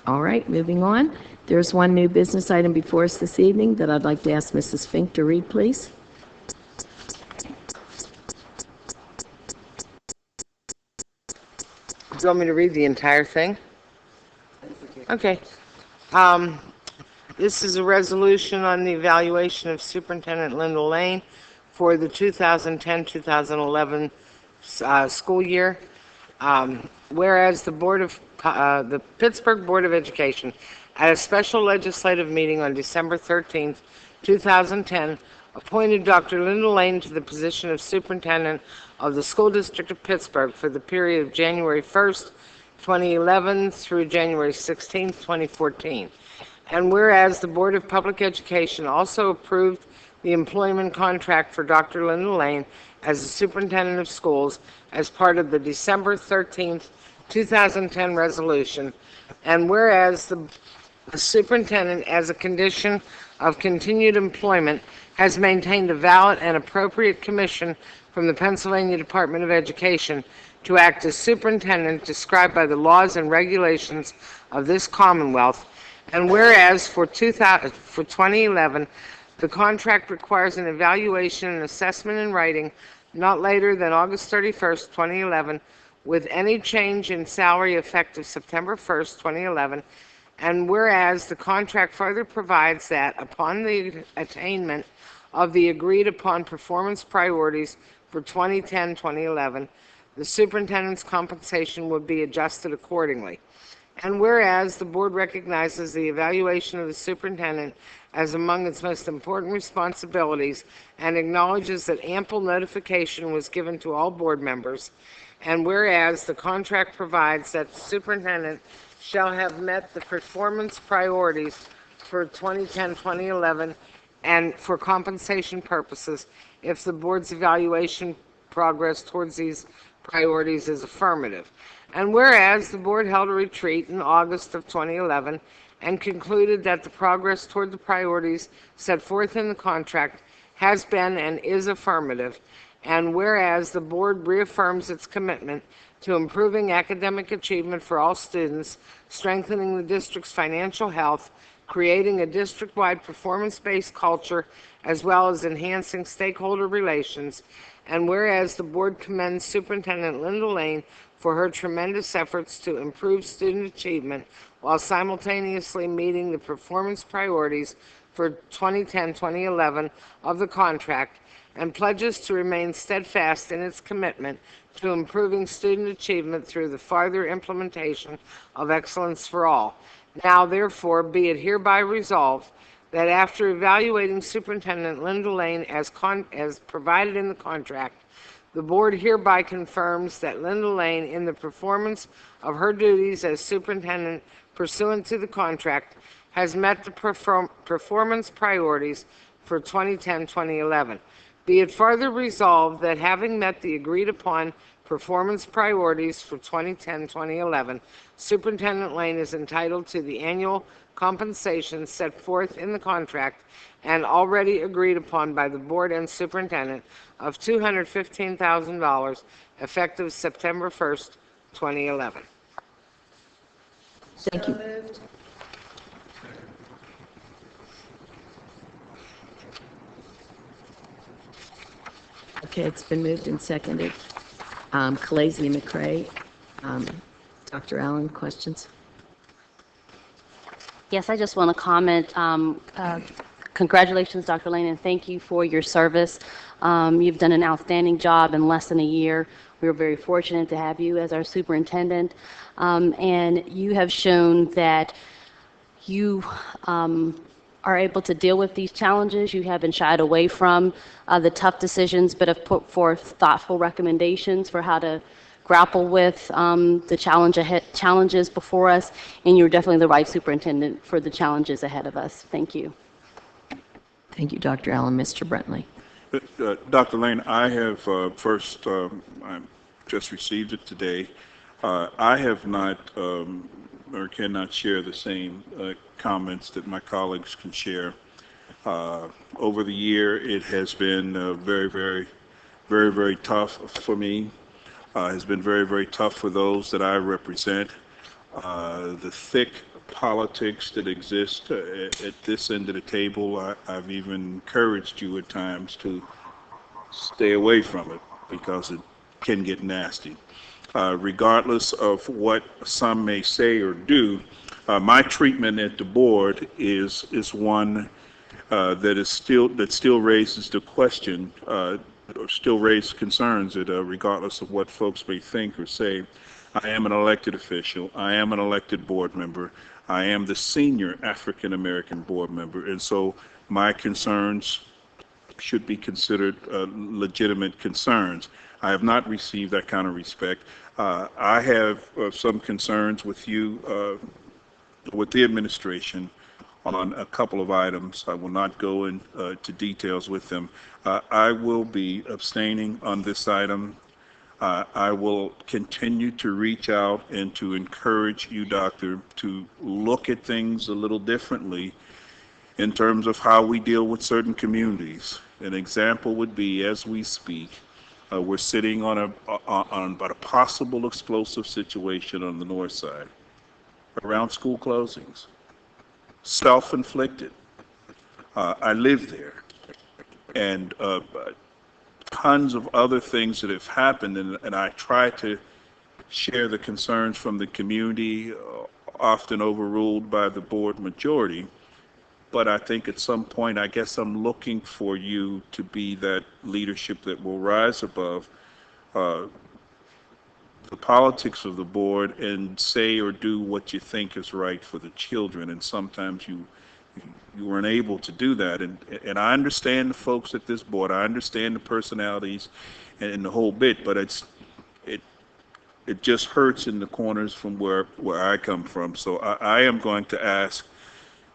Speaker 1: All right, moving on. There's one new business item before us this evening that I'd like to ask Mrs. Fink to read, please.
Speaker 7: Do you want me to read the entire thing? Okay. This is a resolution on the evaluation of Superintendent Lyndall Lane for the 2010-2011 school year. Whereas the Pittsburgh Board of Education, at a special legislative meeting on December 13th, 2010, appointed Dr. Lyndall Lane to the position of Superintendent of the School District of Pittsburgh for the period of January 1st, 2011 through January 16th, 2014. And whereas the Board of Public Education also approved the employment contract for Dr. Lyndall Lane as the Superintendent of Schools as part of the December 13th, 2010 resolution, and whereas the Superintendent, as a condition of continued employment, has maintained a valid and appropriate commission from the Pennsylvania Department of Education to act as superintendent described by the laws and regulations of this Commonwealth, and whereas for 2011, the contract requires an evaluation and assessment in writing not later than August 31st, 2011, with any change in salary effective September 1st, 2011, and whereas the contract further provides that upon the attainment of the agreed-upon performance priorities for 2010-2011, the superintendent's compensation would be adjusted accordingly. And whereas the board recognizes the evaluation of the superintendent as among its most important responsibilities and acknowledges that ample notification was given to all board members, and whereas the contract provides that the superintendent shall have met the performance priorities for 2010-2011 and for compensation purposes if the board's evaluation progress towards these priorities is affirmative. And whereas the board held a retreat in August of 2011 and concluded that the progress toward the priorities set forth in the contract has been and is affirmative, and whereas the board reaffirms its commitment to improving academic achievement for all students, strengthening the district's financial health, creating a district-wide performance-based culture, as well as enhancing stakeholder relations, and whereas the board commends Superintendent Lyndall Lane for her tremendous efforts to improve student achievement while simultaneously meeting the performance priorities for 2010-2011 of the contract, and pledges to remain steadfast in its commitment to improving student achievement through the farther implementation of excellence for all. Now, therefore, be it hereby resolved that after evaluating Superintendent Lyndall Lane as provided in the contract, the board hereby confirms that Lyndall Lane, in the performance of her duties as superintendent pursuant to the contract, has met the performance priorities for 2010-2011. Be it further resolved that having met the agreed-upon performance priorities for 2010-2011, Superintendent Lane is entitled to the annual compensation set forth in the contract and already agreed upon by the board and superintendent of $215,000 effective September 1st, 2011.
Speaker 1: Thank you. Okay, it's been moved and seconded. Khaleesi and McCray. Dr. Allen, questions?
Speaker 3: Yes, I just want to comment. Congratulations, Dr. Lane, and thank you for your service. You've done an outstanding job in less than a year. We were very fortunate to have you as our superintendent, and you have shown that you are able to deal with these challenges. You haven't shied away from the tough decisions, but have put forth thoughtful recommendations for how to grapple with the challenges before us, and you're definitely the right superintendent for the challenges ahead of us. Thank you.
Speaker 1: Thank you, Dr. Allen. Mr. Brentley.
Speaker 6: Dr. Lane, I have I just received it today. I have not or cannot share the same comments that my colleagues can share. Over the year, it has been very tough for me. Has been very tough for those that I represent. The thick politics that exist at this end of the table, I've even encouraged you at times to stay away from it because it can get nasty. Regardless of what some may say or do, my treatment at the board is one that still raises the question, or still raises concerns that regardless of what folks may think or say, I am an elected official, I am an elected board member, I am the senior African American board member, and so my concerns should be considered legitimate concerns. I have not received that kind of respect. I have some concerns with you, with the administration on a couple of items. I will not go into details with them. I will be abstaining on this item. I will continue to reach out and to encourage you, Doctor, to look at things a little differently in terms of how we deal with certain communities. An example would be, as we speak, we're sitting on about a possible explosive situation on the north side around school closings. Self-inflicted. I live there. And tons of other things that have happened, and I try to share the concerns from the community, often overruled by the board majority. But I think at some point, I guess I'm looking for you to be that leadership that will rise above the politics of the board and say or do what you think is right for the children. And sometimes you weren't able to do that. And I understand the folks at this board. I understand the personalities and the whole bit, but it just hurts in the corners from where I come from. So I am going to ask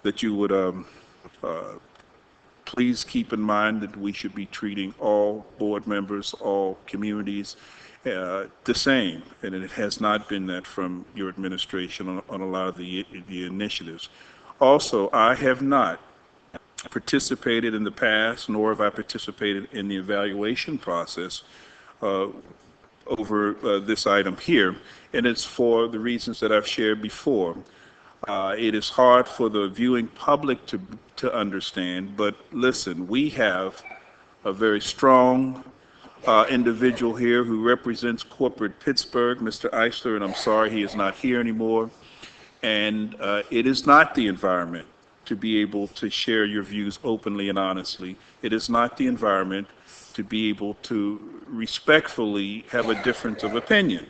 Speaker 6: that you would please keep in mind that we should be treating all board members, all communities the same, and it has not been that from your administration on a lot of the initiatives. Also, I have not participated in the past, nor have I participated in the evaluation process over this item here, and it's for the reasons that I've shared before. It is hard for the viewing public to understand, but listen, we have a very strong individual here who represents corporate Pittsburgh, Mr. Eisler, and I'm sorry he is not here anymore. And it is not the environment to be able to share your views openly and honestly. It is not the environment to be able to respectfully have a difference of opinion.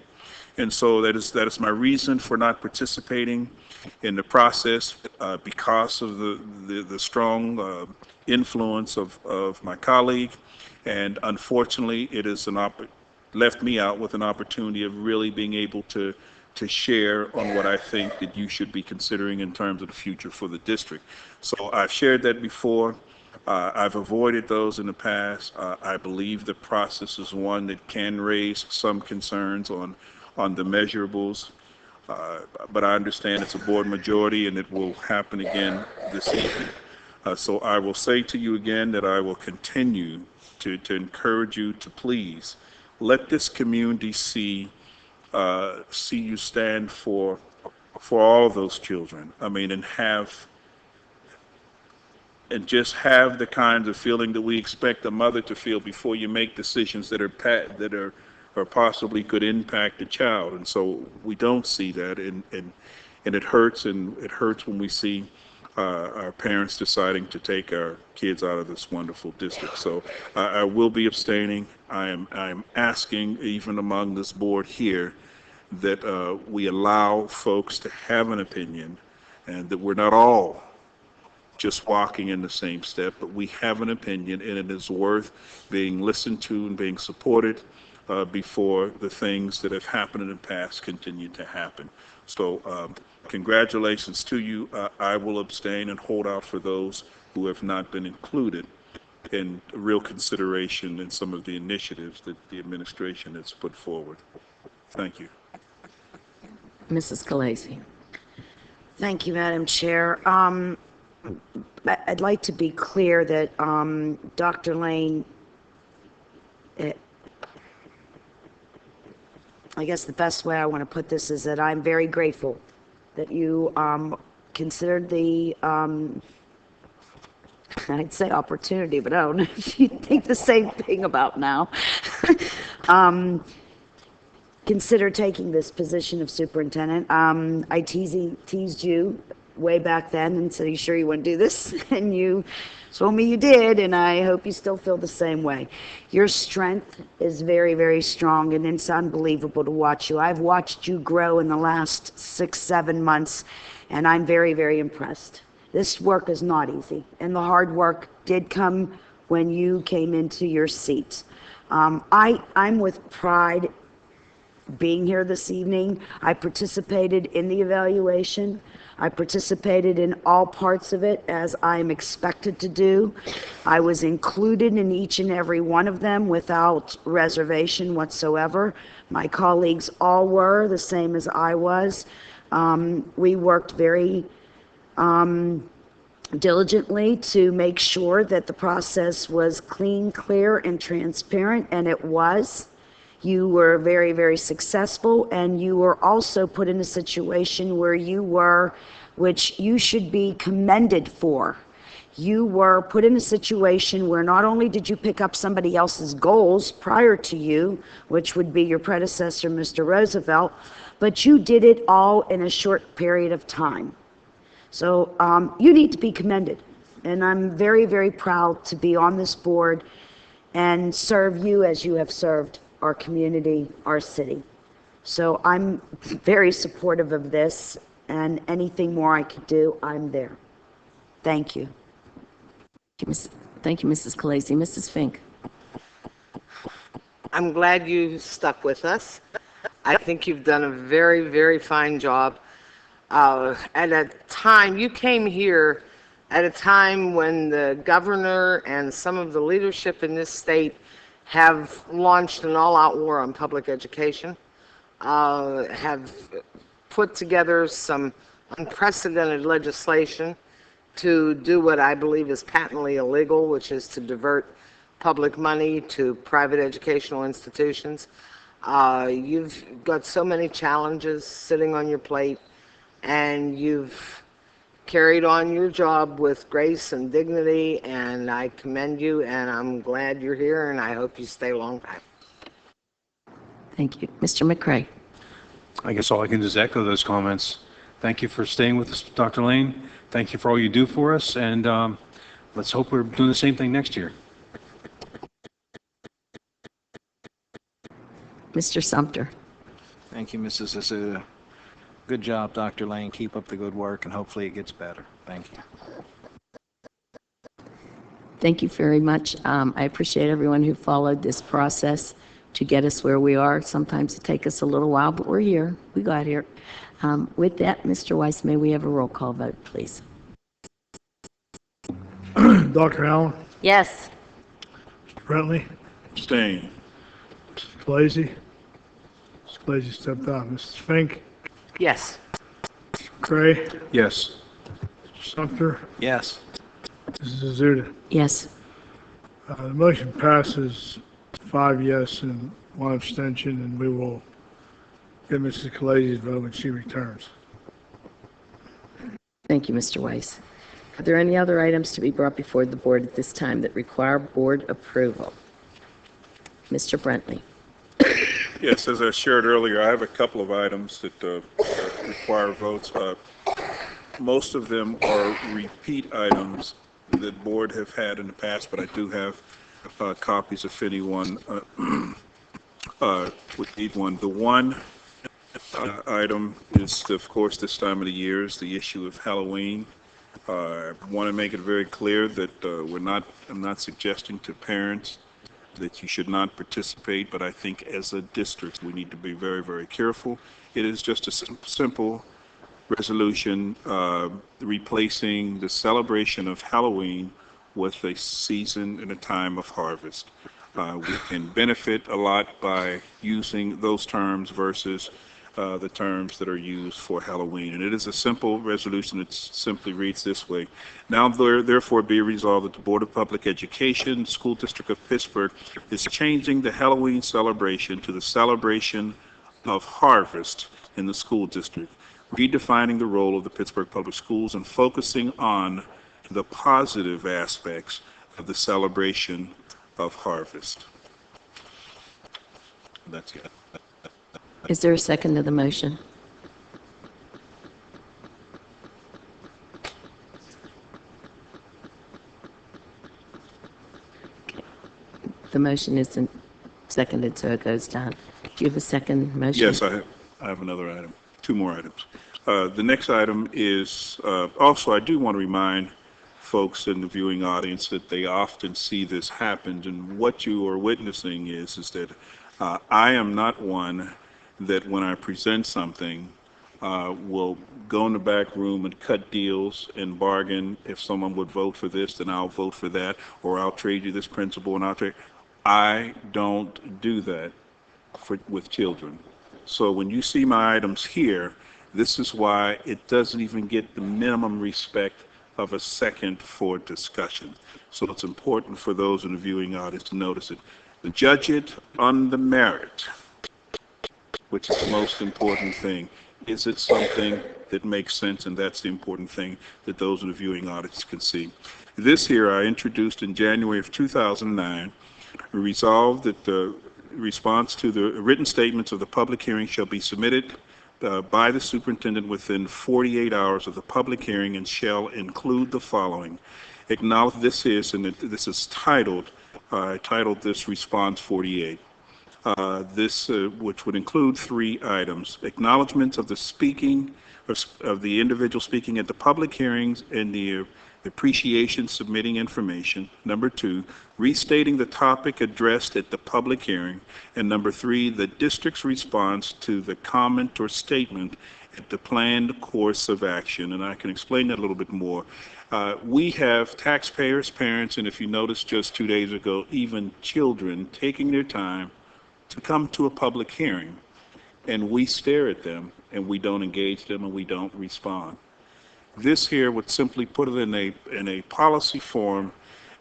Speaker 6: And so that is my reason for not participating in the process because of the strong influence of my colleague. And unfortunately, it is left me out with an opportunity of really being able to share on what I think that you should be considering in terms of the future for the district. So I've shared that before. I've avoided those in the past. I believe the process is one that can raise some concerns on the measurables, but I understand it's a board majority and it will happen again this evening. So I will say to you again that I will continue to encourage you to please let this community see you stand for all those children. I mean, and just have the kinds of feeling that we expect a mother to feel before you make decisions that are or possibly could impact the child. And so we don't see that, and it hurts, and it hurts when we see our parents deciding to take our kids out of this wonderful district. So I will be abstaining. I am asking, even among this board here, that we allow folks to have an opinion and that we're not all just walking in the same step, but we have an opinion, and it is worth being listened to and being supported before the things that have happened in the past continue to happen. So congratulations to you. I will abstain and hold out for those who have not been included in real consideration in some of the initiatives that the administration has put forward. Thank you.
Speaker 1: Mrs. Khaleesi.
Speaker 8: Thank you, Madam Chair. I'd like to be clear that Dr. Lane, I guess the best way I want to put this is that I'm very grateful that you considered the, I'd say opportunity, but I don't know if you think the same thing about now. Consider taking this position of superintendent. I teased you way back then and said, "Are you sure you want to do this?" And you told me you did, and I hope you still feel the same way. Your strength is very, very strong, and it's unbelievable to watch you. I've watched you grow in the last 6-7 months, and I'm very, very impressed. This work is not easy, and the hard work did come when you came into your seat. I'm with pride being here this evening. I participated in the evaluation. I participated in all parts of it as I am expected to do. I was included in each and every one of them without reservation whatsoever. My colleagues all were the same as I was. We worked very diligently to make sure that the process was clean, clear, and transparent, and it was. You were very, very successful, and you were also put in a situation where you were, which you should be commended for. You were put in a situation where not only did you pick up somebody else's goals prior to you, which would be your predecessor, Mr. Roosevelt, but you did it all in a short period of time. So you need to be commended, and I'm very, very proud to be on this board and serve you as you have served our community, our city. So I'm very supportive of this, and anything more I could do, I'm there. Thank you.
Speaker 1: Thank you, Mrs. Khaleesi. Mrs. Fink.
Speaker 7: I'm glad you stuck with us. I think you've done a very, very fine job. At a time, you came here at a time when the governor and some of the leadership in this state have launched an all-out war on public education, have put together some unprecedented legislation to do what I believe is patently illegal, which is to divert public money to private educational institutions. You've got so many challenges sitting on your plate, and you've carried on your job with grace and dignity, and I commend you, and I'm glad you're here, and I hope you stay a long time.
Speaker 1: Thank you. Mr. McCray.
Speaker 10: I guess all I can do is echo those comments. Thank you for staying with us, Dr. Lane. Thank you for all you do for us, and let's hope we're doing the same thing next year.
Speaker 1: Mr. Sumter.
Speaker 5: Thank you, Mrs. Asuda. Good job, Dr. Lane. Keep up the good work, and hopefully it gets better. Thank you.
Speaker 1: Thank you very much. I appreciate everyone who followed this process to get us where we are. Sometimes it takes us a little while, but we're here. We got here. With that, Mr. Weiss, may we have a roll call vote, please?
Speaker 2: Dr. Allen,
Speaker 3: Yes.
Speaker 2: Mr. Brentley,
Speaker 6: Abstain.
Speaker 2: Mrs. Khaleesi. Mrs. Khaleesi stepped out. Mrs. Fink,
Speaker 7: Yes.
Speaker 2: Gray,
Speaker 10: Yes.
Speaker 2: Mr. Sumter,
Speaker 5: Yes.
Speaker 2: Mrs. Azuda.
Speaker 1: Yes.
Speaker 2: The motion passes 5 yes and 1 abstention, and we will get Mrs. Khaleesi's vote when she returns.
Speaker 1: Thank you, Mr. Weiss. Are there any other items to be brought before the board at this time that require board approval? Mr. Brentley.
Speaker 6: Yes, as I shared earlier, I have a couple of items that require votes. Most of them are repeat items that board have had in the past, but I do have copies if anyone would need one. The one item is, of course, this time of the year is the issue of Halloween. I want to make it very clear that I'm not suggesting to parents that you should not participate, but I think as a district, we need to be very, very careful. It is just a simple resolution replacing the celebration of Halloween with a season and a time of harvest. We can benefit a lot by using those terms versus the terms that are used for Halloween. And it is a simple resolution. It simply reads this way. Now therefore be resolved that the Board of Public Education, School District of Pittsburgh, is changing the Halloween celebration to the celebration of harvest in the school district, redefining the role of the Pittsburgh Public Schools and focusing on the positive aspects of the celebration of harvest. That's it.
Speaker 1: Is there a second to the motion? Okay. The motion isn't seconded, so it goes down. Do you have a second motion?
Speaker 6: Yes, I have another item, two more items. The next item is, also I do want to remind folks in the viewing audience that they often see this happen, and what you are witnessing is that I am not one that when I present something will go in the back room and cut deals and bargain. If someone would vote for this, then I'll vote for that, or I'll trade you this principle and I'll trade. I don't do that with children. So when you see my items here, this is why it doesn't even get the minimum respect of a second for discussion. So it's important for those in the viewing audience to notice it. To judge it on the merit, which is the most important thing. Is it something that makes sense? And that's the important thing that those in the viewing audience can see. This here I introduced in January of 2009, resolved that the response to the written statements of the public hearing shall be submitted by the superintendent within 48 hours of the public hearing and shall include the following. Acknowledge this is, and this is titled, I titled this Response 48. Which would include three items: acknowledgments of the speaking, of the individual speaking at the public hearings and the appreciation submitting information. Number two, restating the topic addressed at the public hearing. And number three, the district's response to the comment or statement at the planned course of action. And I can explain that a little bit more. We have taxpayers, parents, and if you noticed just 2 days ago, even children taking their time to come to a public hearing, and we stare at them and we don't engage them and we don't respond. This here would simply put it in a policy form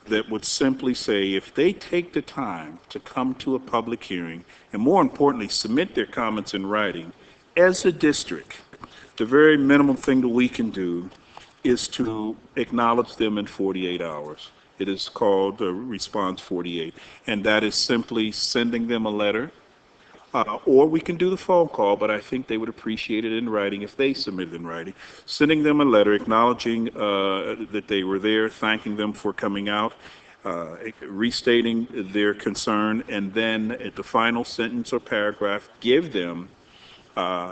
Speaker 6: that would simply say if they take the time to come to a public hearing and more importantly submit their comments in writing, as a district, the very minimum thing that we can do is to acknowledge them in 48 hours. It is called Response 48, and that is simply sending them a letter, or we can do the phone call, but I think they would appreciate it in writing if they submitted in writing. Sending them a letter acknowledging that they were there, thanking them for coming out, restating their concern, and then at the final sentence or paragraph, give them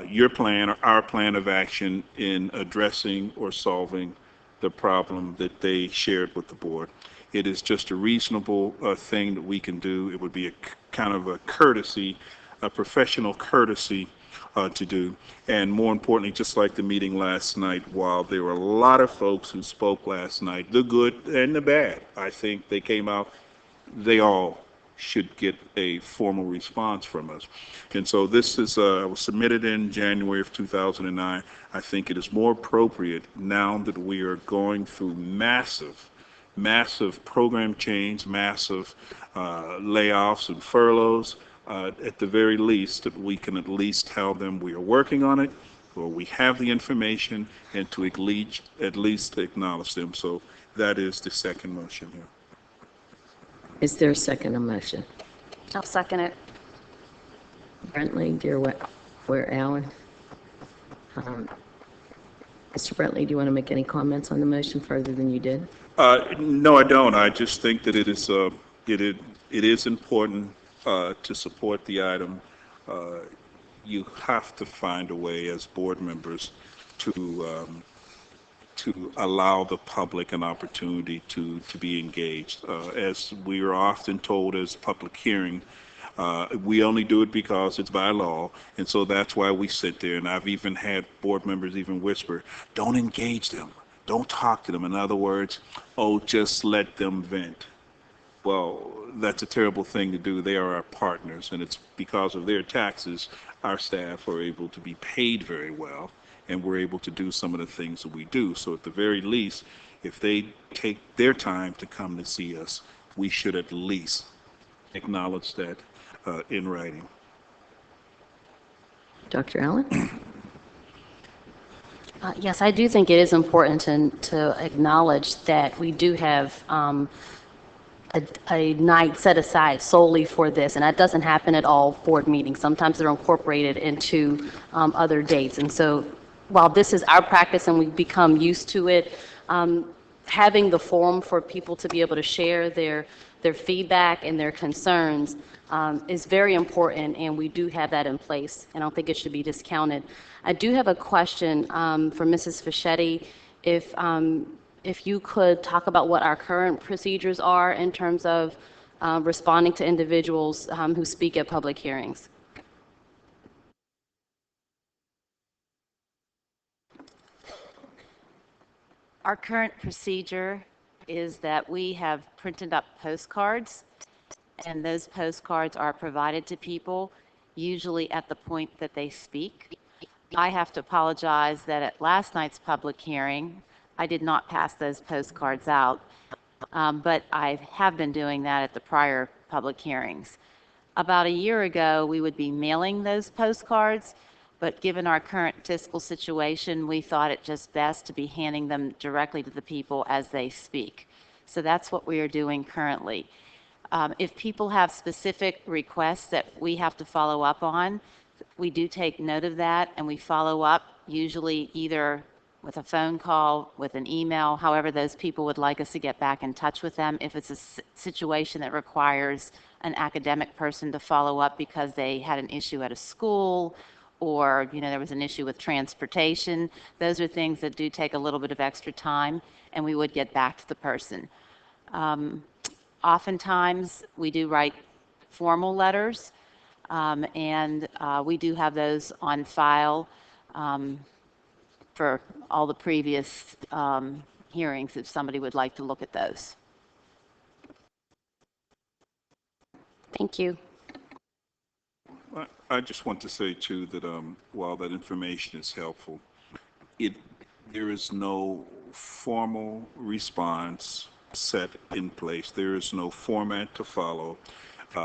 Speaker 6: your plan or our plan of action in addressing or solving the problem that they shared with the board. It is just a reasonable thing that we can do. It would be a kind of a courtesy, a professional courtesy to do. And more importantly, just like the meeting last night, while there were a lot of folks who spoke last night, the good and the bad, I think they came out, they all should get a formal response from us. And so this is was submitted in January of 2009. I think it is more appropriate now that we are going through massive program change, massive layoffs and furloughs, at the very least, that we can at least tell them we are working on it, or we have the information, and to at least acknowledge them. So that is the second motion here.
Speaker 1: Is there a second motion?
Speaker 3: I'll second it.
Speaker 1: Brentley, Ware Allen. Mr. Brentley, do you want to make any comments on the motion further than you did?
Speaker 6: No, I don't. I just think that it is important to support the item. you have to find a way as board members to allow the public an opportunity to be engaged. As we are often told as public hearing, we only do it because it's by law, and so that's why we sit there. And I've even had board members even whisper, don't engage them, don't talk to them. In other words, oh, just let them vent. Well, that's a terrible thing to do. They are our partners, and it's because of their taxes our staff are able to be paid very well, and we're able to do some of the things that we do. So at the very least, if they take their time to come to see us, we should at least acknowledge that in writing.
Speaker 1: Dr. Allen?
Speaker 3: Yes, I do think it is important to acknowledge that we do have a night set aside solely for this, and that doesn't happen at all board meetings. Sometimes they're incorporated into other dates. And so while this is our practice and we've become used to it, having the forum for people to be able to share their feedback and their concerns is very important, and we do have that in place. I don't think it should be discounted. I do have a question for Mrs. Fischetti. If you could talk about what our current procedures are in terms of responding to individuals who speak at public hearings.
Speaker 12: Our current procedure is that we have printed up postcards, and those postcards are provided to people, usually at the point that they speak. I have to apologize that at last night's public hearing, I did not pass those postcards out, but I have been doing that at the prior public hearings. About a year ago, we would be mailing those postcards, but given our current fiscal situation, we thought it just best to be handing them directly to the people as they speak. So that's what we are doing currently. If people have specific requests that we have to follow up on, we do take note of that, and we follow up usually either with a phone call, with an email, however those people would like us to get back in touch with them. If it's a situation that requires an academic person to follow up because they had an issue at a school, or there was an issue with transportation, those are things that do take a little bit of extra time, and we would get back to the person. Oftentimes, we do write formal letters, and we do have those on file for all the previous hearings if somebody would like to look at those.
Speaker 3: Thank you.
Speaker 6: I just want to say too that while that information is helpful, there is no formal response set in place. There is no format to follow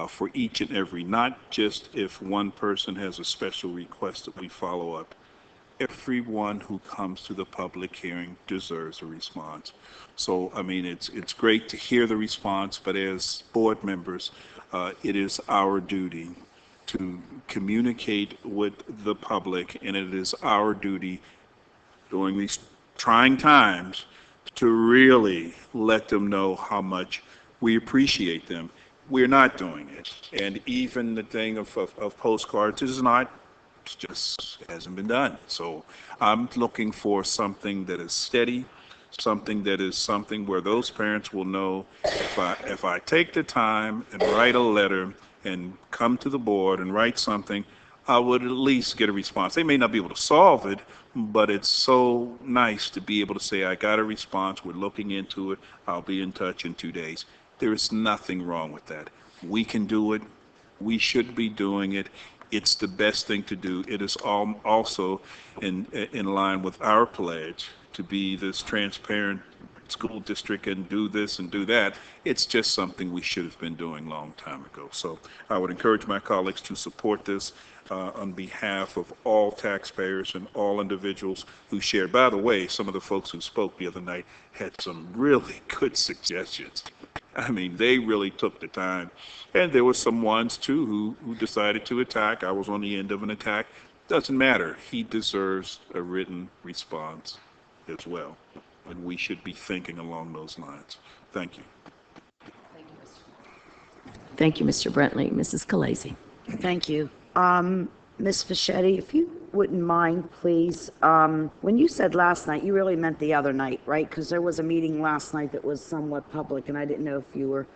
Speaker 6: for each and every, not just if one person has a special request that we follow up. Everyone who comes to the public hearing deserves a response. So, I mean, it's great to hear the response, but as board members, it is our duty to communicate with the public, and it is our duty during these trying times to really let them know how much we appreciate them. We're not doing it. And even the thing of postcards is not, just hasn't been done. So I'm looking for something that is steady, something where those parents will know if I take the time and write a letter and come to the board and write something, I would at least get a response. They may not be able to solve it, but it's so nice to be able to say, I got a response, we're looking into it, I'll be in touch in 2 days. There is nothing wrong with that. We can do it. We should be doing it. It's the best thing to do. It is also in line with our pledge to be this transparent school district and do this and do that. It's just something we should have been doing a long time ago. So I would encourage my colleagues to support this on behalf of all taxpayers and all individuals who shared. By the way, some of the folks who spoke the other night had some really good suggestions. I mean, they really took the time. And there were some ones, too, who decided to attack. I was on the end of an attack. Doesn't matter. He deserves a written response as well. And we should be thinking along those lines. Thank you.
Speaker 1: Thank you, Mr. Brentley. Mrs. Khaleesi.
Speaker 8: Thank you. Ms. Fischetti, if you wouldn't mind, please, when you said last night, you really meant the other night, right? Because there was a meeting last night that was somewhat public, and I didn't know if you were,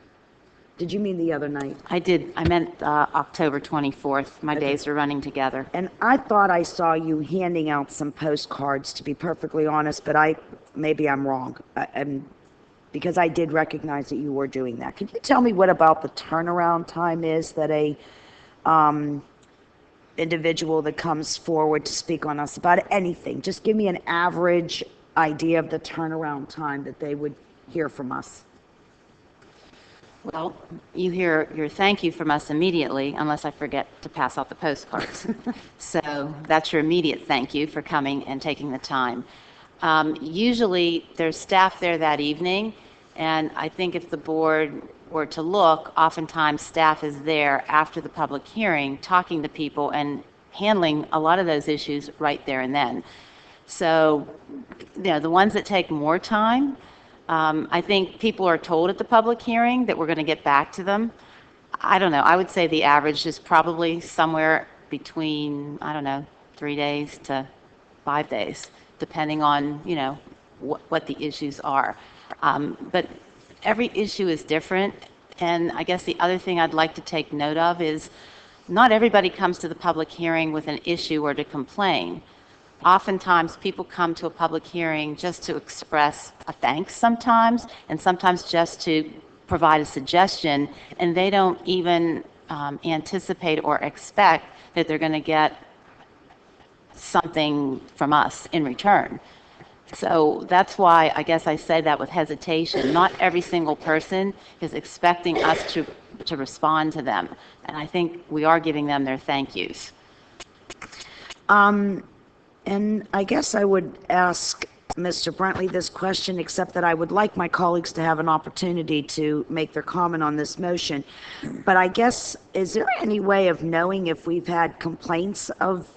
Speaker 8: did you mean the other night?
Speaker 12: I did, I meant October 24th. My days are running together.
Speaker 8: And I thought I saw you handing out some postcards, to be perfectly honest, but maybe I'm wrong. Because I did recognize that you were doing that. Could you tell me what about the turnaround time is that a individual that comes forward to speak on us about anything? Just give me an average idea of the turnaround time that they would hear from us.
Speaker 12: Well, you hear your thank you from us immediately, unless I forget to pass out the postcards. So that's your immediate thank you for coming and taking the time. Usually, there's staff there that evening, and I think if the board were to look, oftentimes staff is there after the public hearing, talking to people and handling a lot of those issues right there and then. So, the ones that take more time, I think people are told at the public hearing that we're going to get back to them. I don't know. I would say the average is probably somewhere between, 3 days to 5 days, depending on, what the issues are. But every issue is different. And I guess the other thing I'd like to take note of is not everybody comes to the public hearing with an issue or to complain. Oftentimes, people come to a public hearing just to express a thanks sometimes, and sometimes just to provide a suggestion, and they don't even anticipate or expect that they're going to get something from us in return. So that's why I guess I say that with hesitation. Not every single person is expecting us to respond to them, and I think we are giving them their thank yous.
Speaker 8: And I guess I would ask Mr. Brentley this question, except that I would like my colleagues to have an opportunity to make their comment on this motion. But I guess, is there any way of knowing if we've had complaints of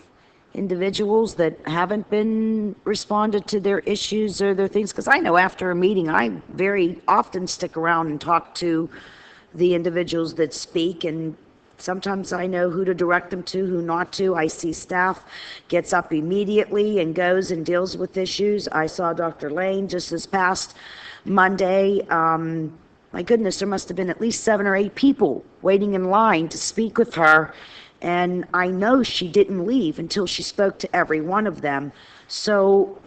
Speaker 8: individuals that haven't been responded to their issues or their things? Because I know after a meeting, I very often stick around and talk to the individuals that speak, and sometimes I know who to direct them to, who not to. I see staff gets up immediately and goes and deals with issues. I saw Dr. Lane just this past Monday. My goodness, there must have been at least 7 or 8 people waiting in line to speak with her. And I know she didn't leave until she spoke to every one of them. So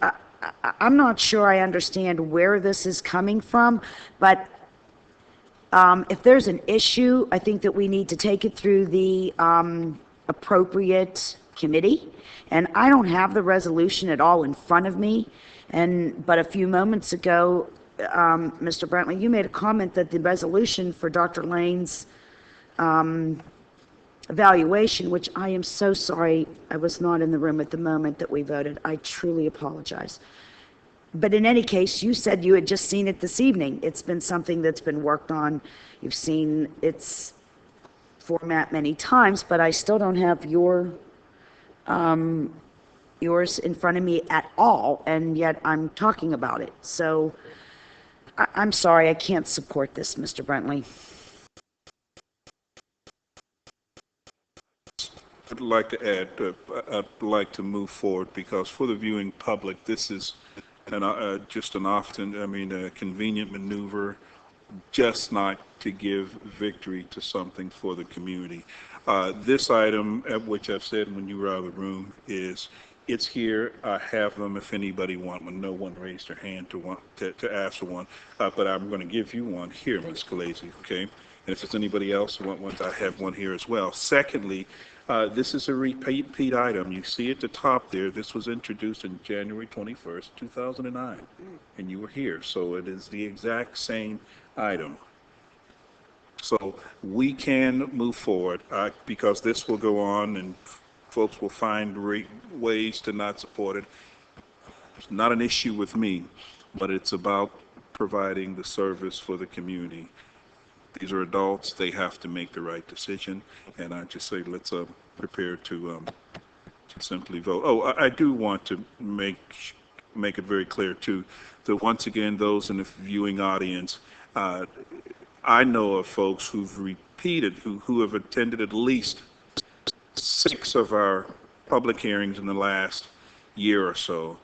Speaker 8: I'm not sure I understand where this is coming from, but if there's an issue, I think that we need to take it through the appropriate committee. And I don't have the resolution at all in front of me. But a few moments ago, Mr. Brentley, you made a comment that the resolution for Dr. Lane's evaluation, which I am so sorry I was not in the room at the moment that we voted. I truly apologize. But in any case, you said you had just seen it this evening. It's been something that's been worked on. You've seen its format many times, but I still don't have yours in front of me at all, and yet I'm talking about it. So I'm sorry, I can't support this, Mr. Brentley.
Speaker 6: I'd like to add, I'd like to move forward because for the viewing public, this is just a convenient maneuver, just not to give victory to something for the community. This item, which I've said when you were out of the room, it's here. I have them if anybody want one. No one raised their hand to ask for one, but I'm going to give you one here, Ms. Scalise, okay? And if there's anybody else who want one, I have one here as well. Secondly, this is a repeat item. You see at the top there, this was introduced in January 21st, 2009, and you were here. So it is the exact same item. So we can move forward because this will go on and folks will find ways to not support it. It's not an issue with me, but it's about providing the service for the community. These are adults, they have to make the right decision, and I just say let's prepare to simply vote. Oh, I do want to make it very clear too, that once again, those in the viewing audience, I know of folks who've repeated, who have attended at least 6 of our public hearings in the last year or so.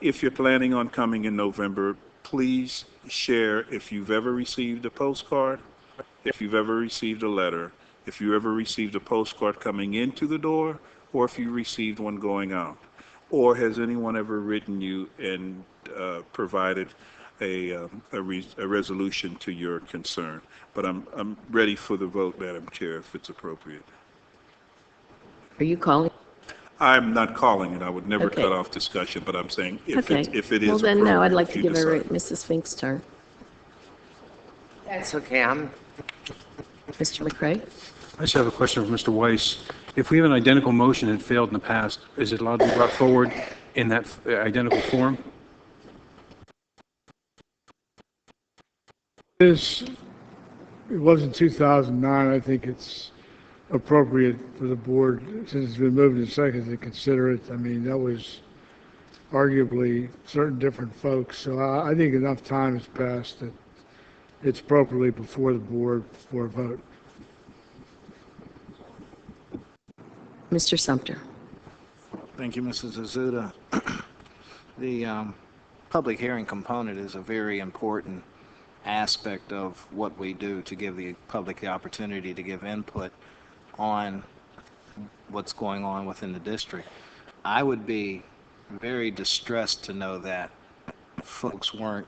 Speaker 6: If you're planning on coming in November, please share if you've ever received a postcard, if you've ever received a letter, if you ever received a postcard coming into the door, or if you received one going out. Or has anyone ever written you and provided a resolution to your concern? But I'm ready for the vote, Madam Chair, if it's appropriate.
Speaker 1: Are you calling?
Speaker 6: I'm not calling it. I would never
Speaker 1: Okay.
Speaker 6: cut off discussion, but I'm saying if
Speaker 1: Okay.
Speaker 6: if it is
Speaker 1: Well, then, no, I'd
Speaker 6: appropriate,
Speaker 1: like
Speaker 6: if
Speaker 1: to
Speaker 6: you
Speaker 1: give her
Speaker 6: decide.
Speaker 1: Mrs. Fink's turn.
Speaker 7: That's okay, I'm,
Speaker 1: Mr. McCray?
Speaker 10: I just have a question for Mr. Weiss. If we have an identical motion that failed in the past, is it allowed to be brought forward in that identical form?
Speaker 2: It wasn't 2009. I think it's appropriate for the board, since it's been moved and seconded, to consider it. I mean, that was arguably certain different folks. So I think enough time has passed that it's appropriately before the board for a vote.
Speaker 1: Mr. Sumter?
Speaker 5: Thank you, Mrs. Azuda. The public hearing component is a very important aspect of what we do to give the public the opportunity to give input on what's going on within the district. I would be very distressed to know that folks weren't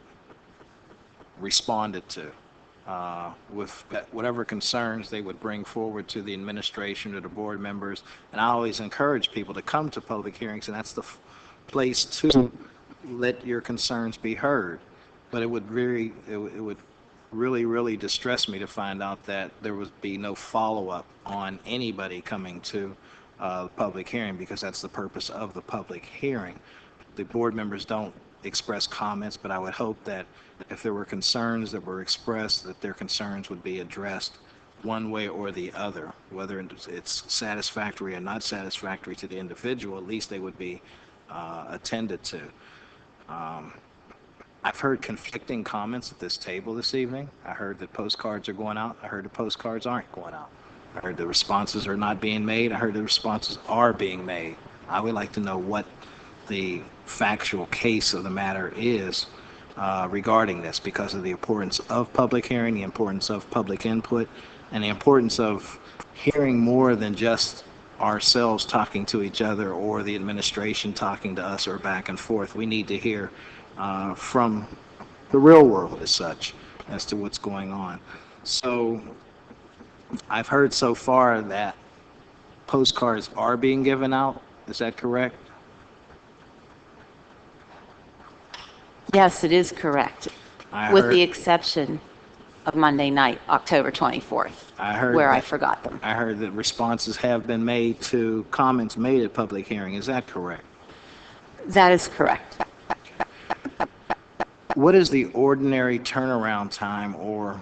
Speaker 5: responded to with whatever concerns they would bring forward to the administration or the board members. And I always encourage people to come to public hearings, and that's the place to let your concerns be heard. But it would really distress me to find out that there would be no follow-up on anybody coming to the public hearing, because that's the purpose of the public hearing. The board members don't express comments, but I would hope that if there were concerns that were expressed, that their concerns would be addressed one way or the other, whether it's satisfactory or not satisfactory to the individual. At least they would be attended to. I've heard conflicting comments at this table this evening. I heard that postcards are going out. I heard the postcards aren't going out. I heard the responses are not being made. I heard the responses are being made. I would like to know what the factual case of the matter is regarding this, because of the importance of public hearing, the importance of public input, and the importance of hearing more than just ourselves talking to each other or the administration talking to us or back and forth. We need to hear from the real world as such as to what's going on. So I've heard so far that postcards are being given out. Is that correct?
Speaker 12: Yes, it is correct,
Speaker 5: I
Speaker 12: with
Speaker 5: heard-
Speaker 12: the exception of Monday night, October 24th,
Speaker 5: I heard
Speaker 12: where I
Speaker 5: that-
Speaker 12: forgot them.
Speaker 5: I heard that responses have been made to comments made at public hearing. Is that correct?
Speaker 12: That is correct.
Speaker 5: What is the ordinary turnaround time, or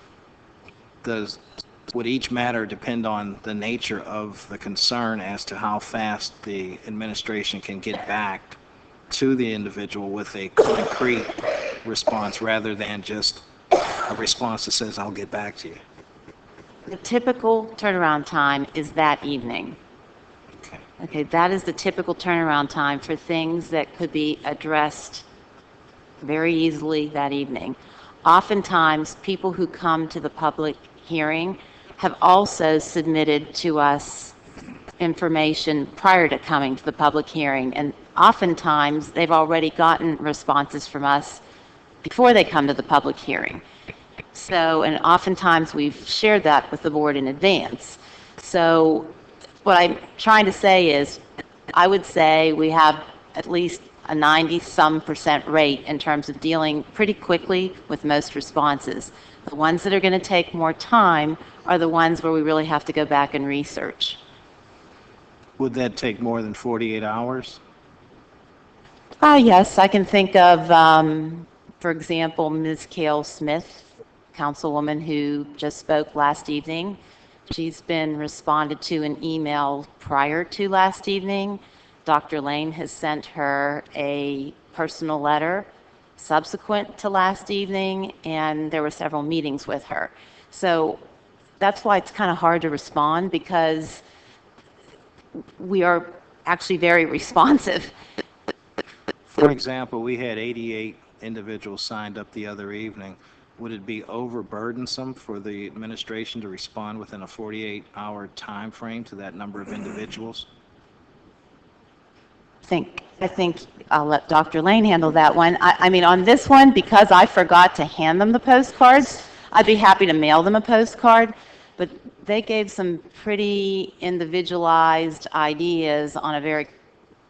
Speaker 5: would each matter depend on the nature of the concern as to how fast the administration can get back to the individual with a concrete response rather than just a response that says, I'll get back to you?
Speaker 12: The typical turnaround time is that evening. Okay, that is the typical turnaround time for things that could be addressed very easily that evening. Oftentimes, people who come to the public hearing have also submitted to us information prior to coming to the public hearing, and oftentimes they've already gotten responses from us before they come to the public hearing. So, and oftentimes we've shared that with the board in advance. So what I'm trying to say is, I would say we have at least a 90-some% rate in terms of dealing pretty quickly with most responses. The ones that are going to take more time are the ones where we really have to go back and research.
Speaker 5: Would that take more than 48 hours?
Speaker 12: Yes, I can think of, for example, Ms. Cale Smith, councilwoman who just spoke last evening. She's been responded to an email prior to last evening. Dr. Lane has sent her a personal letter subsequent to last evening, and there were several meetings with her. So that's why it's kind of hard to respond, because we are actually very responsive.
Speaker 5: For example, we had 88 individuals signed up the other evening. Would it be overburdensome for the administration to respond within a 48-hour time frame to that number of individuals?
Speaker 12: I think I'll let Dr. Lane handle that one. I mean, on this one, because I forgot to hand them the postcards, I'd be happy to mail them a postcard, but they gave some pretty individualized ideas on a very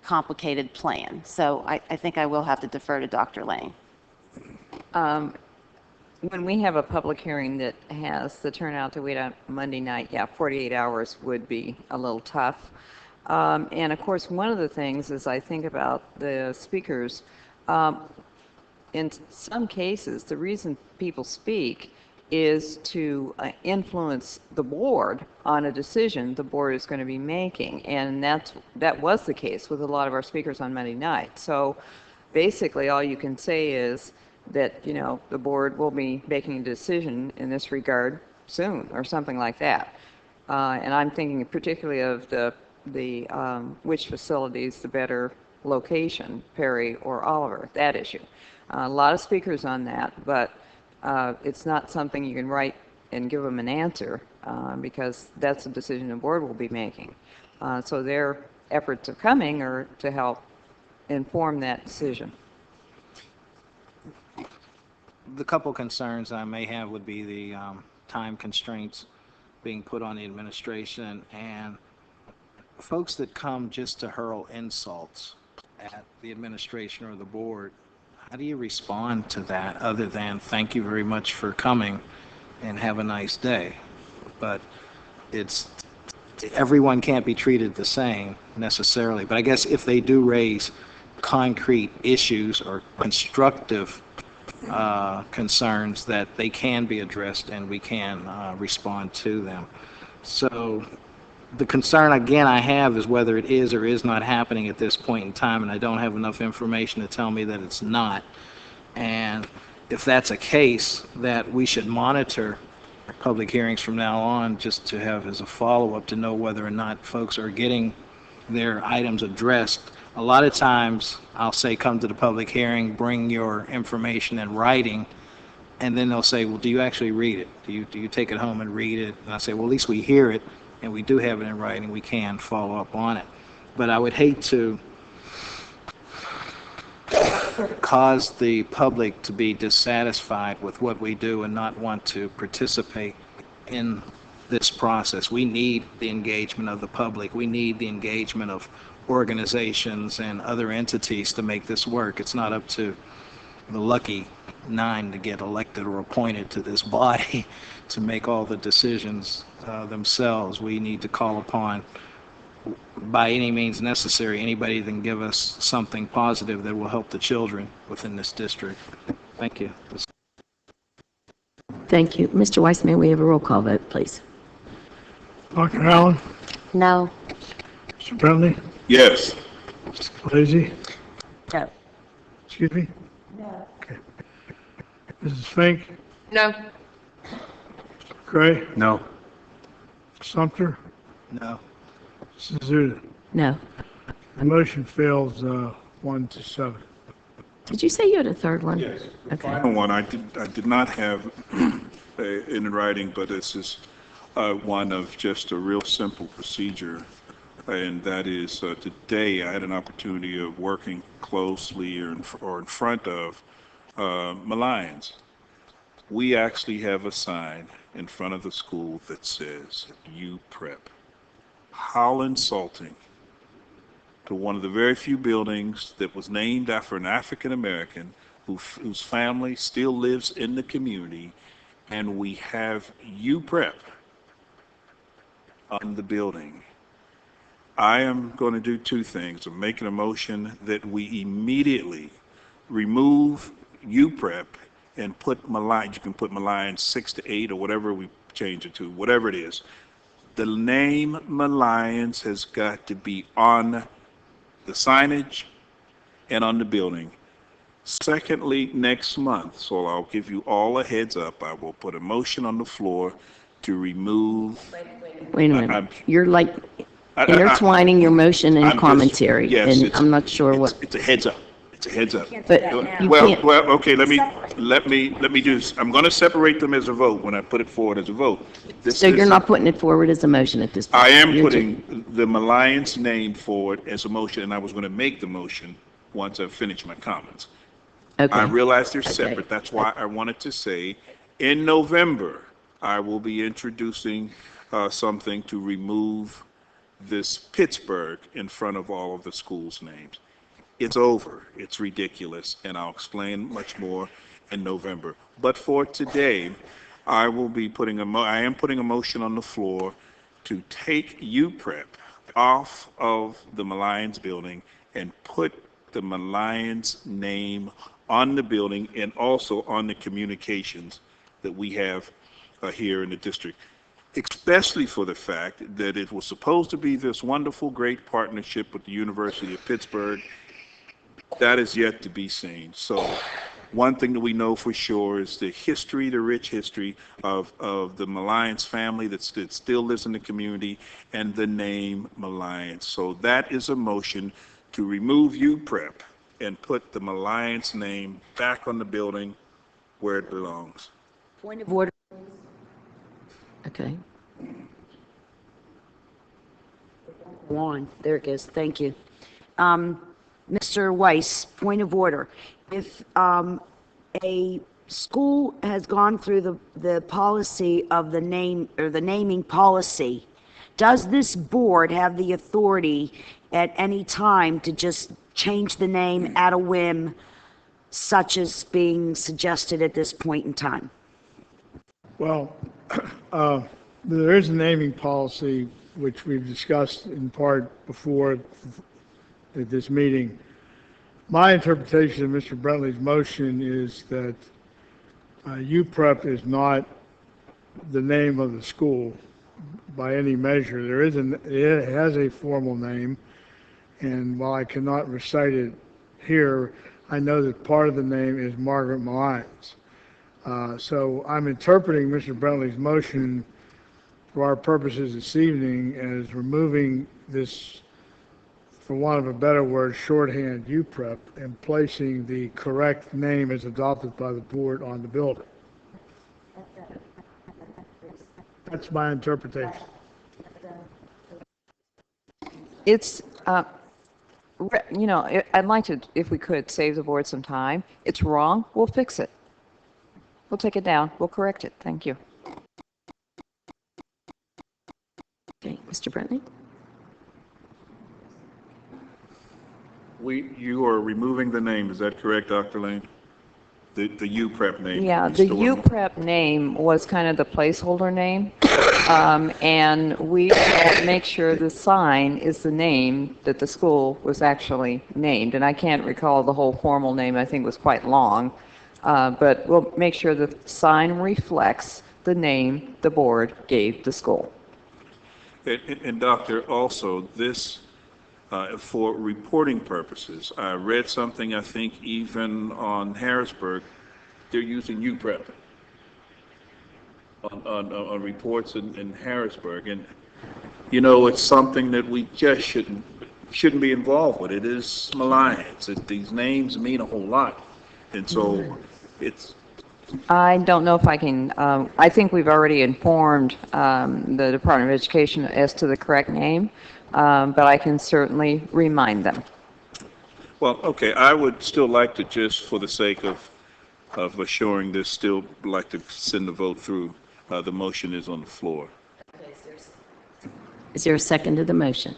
Speaker 12: complicated plan. So I think I will have to defer to Dr. Lane.
Speaker 9: When we have a public hearing that has the turnout that we had on Monday night, yeah, 48 hours would be a little tough. And of course, one of the things is I think about the speakers. In some cases, the reason people speak is to influence the board on a decision the board is going to be making. And that was the case with a lot of our speakers on Monday night. So basically, all you can say is that, you know, the board will be making a decision in this regard soon or something like that. And I'm thinking particularly of the which facilities the better location, Perry or Oliver, that issue. A lot of speakers on that, but it's not something you can write and give them an answer because that's a decision the board will be making. So their efforts are coming are to help inform that decision.
Speaker 5: The couple concerns I may have would be the time constraints being put on the administration and folks that come just to hurl insults at the administration or the board. How do you respond to that other than thank you very much for coming and have a nice day? But everyone can't be treated the same necessarily. But I guess if they do raise concrete issues or constructive concerns, that they can be addressed and we can respond to them. So the concern again I have is whether it is or is not happening at this point in time, and I don't have enough information to tell me that it's not. And if that's a case, that we should monitor public hearings from now on just to have as a follow-up to know whether or not folks are getting their items addressed. A lot of times I'll say come to the public hearing, bring your information in writing, and then they'll say, well, do you actually read it? Do you take it home and read it? And I say, well, at least we hear it and we do have it in writing. We can follow up on it. But I would hate to cause the public to be dissatisfied with what we do and not want to participate in this process. We need the engagement of the public. We need the engagement of organizations and other entities to make this work. It's not up to the lucky 9 to get elected or appointed to this body to make all the decisions themselves. We need to call upon, by any means necessary, anybody that can give us something positive that will help the children within this district. Thank you.
Speaker 1: Thank you. Mr. Weiss, may we have a roll call vote, please?
Speaker 2: Dr. Allen?
Speaker 12: No.
Speaker 2: Mr. Bentley?
Speaker 6: Yes.
Speaker 2: Mr. Lazy?
Speaker 1: No.
Speaker 2: Excuse me? No. Okay. Mrs. Fink?
Speaker 7: No.
Speaker 2: Gray?
Speaker 10: No.
Speaker 2: Sumter?
Speaker 5: No.
Speaker 2: Mrs. Zuda?
Speaker 1: No.
Speaker 2: The motion fails 1-7.
Speaker 1: Did you say you had a third one?
Speaker 6: Yes. The
Speaker 1: Okay.
Speaker 6: final one, I did not have in writing, but this is one of just a real simple procedure. And that is today I had an opportunity of working closely or in front of Malians. We actually have a sign in front of the school that says "You Prep." How insulting to one of the very few buildings that was named after an African American whose family still lives in the community, and we have "You Prep" on the building. I am going to do two things. I'm making a motion that we immediately remove "You Prep" and put Malign. You can put Malign 6 to 8 or whatever we change it to, whatever it is. The name Malians has got to be on the signage and on the building. Secondly, next month, so I'll give you all a heads up, I will put a motion on the floor to remove.
Speaker 1: Wait a minute. You're like, intertwining your motion
Speaker 6: I'm
Speaker 1: and
Speaker 6: just-
Speaker 1: commentary,
Speaker 6: yes,
Speaker 1: and
Speaker 6: it's-
Speaker 1: I'm not sure
Speaker 6: it's-
Speaker 1: what,
Speaker 6: It's a heads up. It's a heads up.
Speaker 1: but you can't,
Speaker 6: Well, okay, let me do this. I'm going to separate them as a vote when I put it forward as a vote.
Speaker 1: so you're not putting it forward as a motion at this point?
Speaker 6: I am
Speaker 1: You're
Speaker 6: putting the Alliance name forward as a motion, and I was going to make the motion once I finish my comments.
Speaker 1: Okay.
Speaker 6: I realize they're
Speaker 1: Okay.
Speaker 6: separate. That's why I wanted to say, in November, I will be introducing something to remove this Pittsburgh in front of all of the schools' names. It's over. It's ridiculous, and I'll explain much more in November. But for today, I will be putting I am putting a motion on the floor to take UPrep off of the Mallions building and put the Mallions name on the building and also on the communications that we have here in the district, especially for the fact that it was supposed to be this wonderful, great partnership with the University of Pittsburgh. That is yet to be seen. So one thing that we know for sure is the history, the rich history of the Mallions family that still lives in the community, and the name Mallions. So that is a motion to remove UPrep and put the Mallions name back on the building where it belongs.
Speaker 8: Point of order.
Speaker 1: okay.
Speaker 8: One, there it goes, thank you. Mr. Weiss, point of order. If a school has gone through the policy of the name, or the naming policy, does this board have the authority at any time to just change the name at a whim, such as being suggested at this point in time?
Speaker 2: Well, there is a naming policy which we've discussed in part before at this meeting. My interpretation of Mr. Brentley's motion is that UPrep is not the name of the school by any measure. It has a formal name, and while I cannot recite it here, I know that part of the name is Margaret Mallions. So I'm interpreting Mr. Brentley's motion for our purposes this evening as removing this, for want of a better word, shorthand UPrep, and placing the correct name as adopted by the board on the building. That's my interpretation.
Speaker 9: It's, I'd like to, if we could, save the board some time. It's wrong, we'll fix it. We'll take it down, we'll correct it. Thank you.
Speaker 1: Okay, Mr. Brentley?
Speaker 6: You are removing the name, is that correct, Dr. Lane? The UPrep name?
Speaker 9: Yeah,
Speaker 6: You
Speaker 9: the
Speaker 6: still want-
Speaker 9: UPrep name was kind of the placeholder name. And we will make sure the sign is the name that the school was actually named. And I can't recall the whole formal name, I think it was quite long. But we'll make sure the sign reflects the name the board gave the school.
Speaker 6: And Doctor, also, this, for reporting purposes, I read something, I think even on Harrisburg, they're using UPrep on reports in Harrisburg. And, it's something that we just shouldn't be involved with. It is Mallions. These names mean a whole lot. And so it's...
Speaker 9: I don't know if I can, I think we've already informed the Department of Education as to the correct name, but I can certainly remind them.
Speaker 6: Well, okay, I would still like to, just for the sake of assuring this, still like to send the vote through. The motion is on the floor.
Speaker 1: Is there a second to the motion?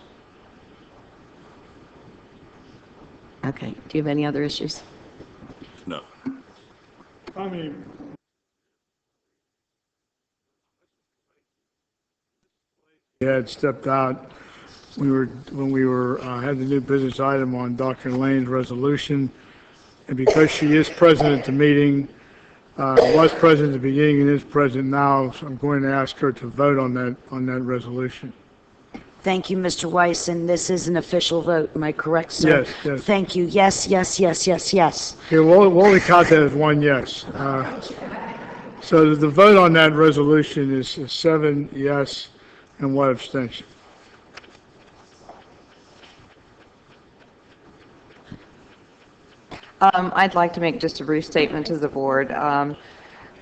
Speaker 1: Okay, do you have any other issues?
Speaker 6: No.
Speaker 2: I mean, he had stepped out. When we had the new business item on Dr. Lane's resolution, and because she is present at the meeting, was present at the beginning and is present now, so I'm going to ask her to vote on that resolution.
Speaker 8: Thank you, Mr. Weiss, and this is an official vote, am I correct, sir?
Speaker 2: Yes, yes.
Speaker 8: Thank you, yes, yes, yes, yes, yes.
Speaker 2: Okay, we'll only count that as one yes. So the vote on that resolution is 7 yes and 1 abstention.
Speaker 9: I'd like to make just a brief statement to the board.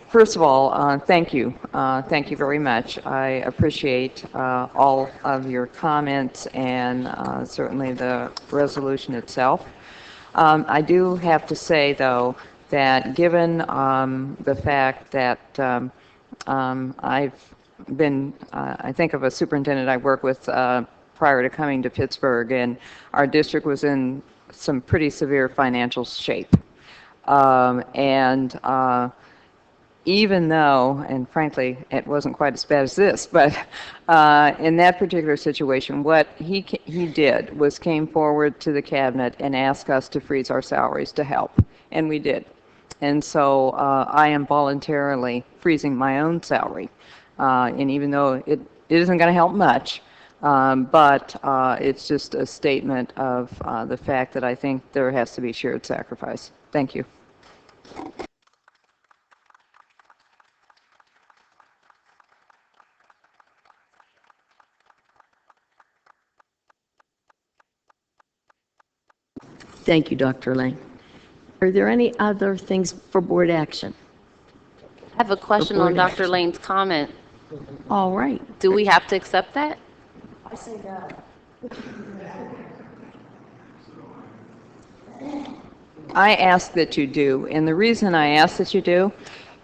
Speaker 9: First of all, thank you. Thank you very much. I appreciate all of your comments and certainly the resolution itself. I do have to say, though, that given the fact that I've been, I think of a superintendent I worked with prior to coming to Pittsburgh, and our district was in some pretty severe financial shape. Even though, and frankly, it wasn't quite as bad as this, but in that particular situation, what he did was came forward to the cabinet and asked us to freeze our salaries to help, and we did. And so I am voluntarily freezing my own salary, and even though it isn't going to help much, but it's just a statement of the fact that I think there has to be shared sacrifice. Thank you.
Speaker 1: Thank you, Dr. Lane. Are there any other things for board action?
Speaker 3: I have a question on Dr. Lane's comment.
Speaker 1: All right.
Speaker 3: Do we have to accept that?
Speaker 8: I say that.
Speaker 9: I ask that you do, and the reason I ask that you do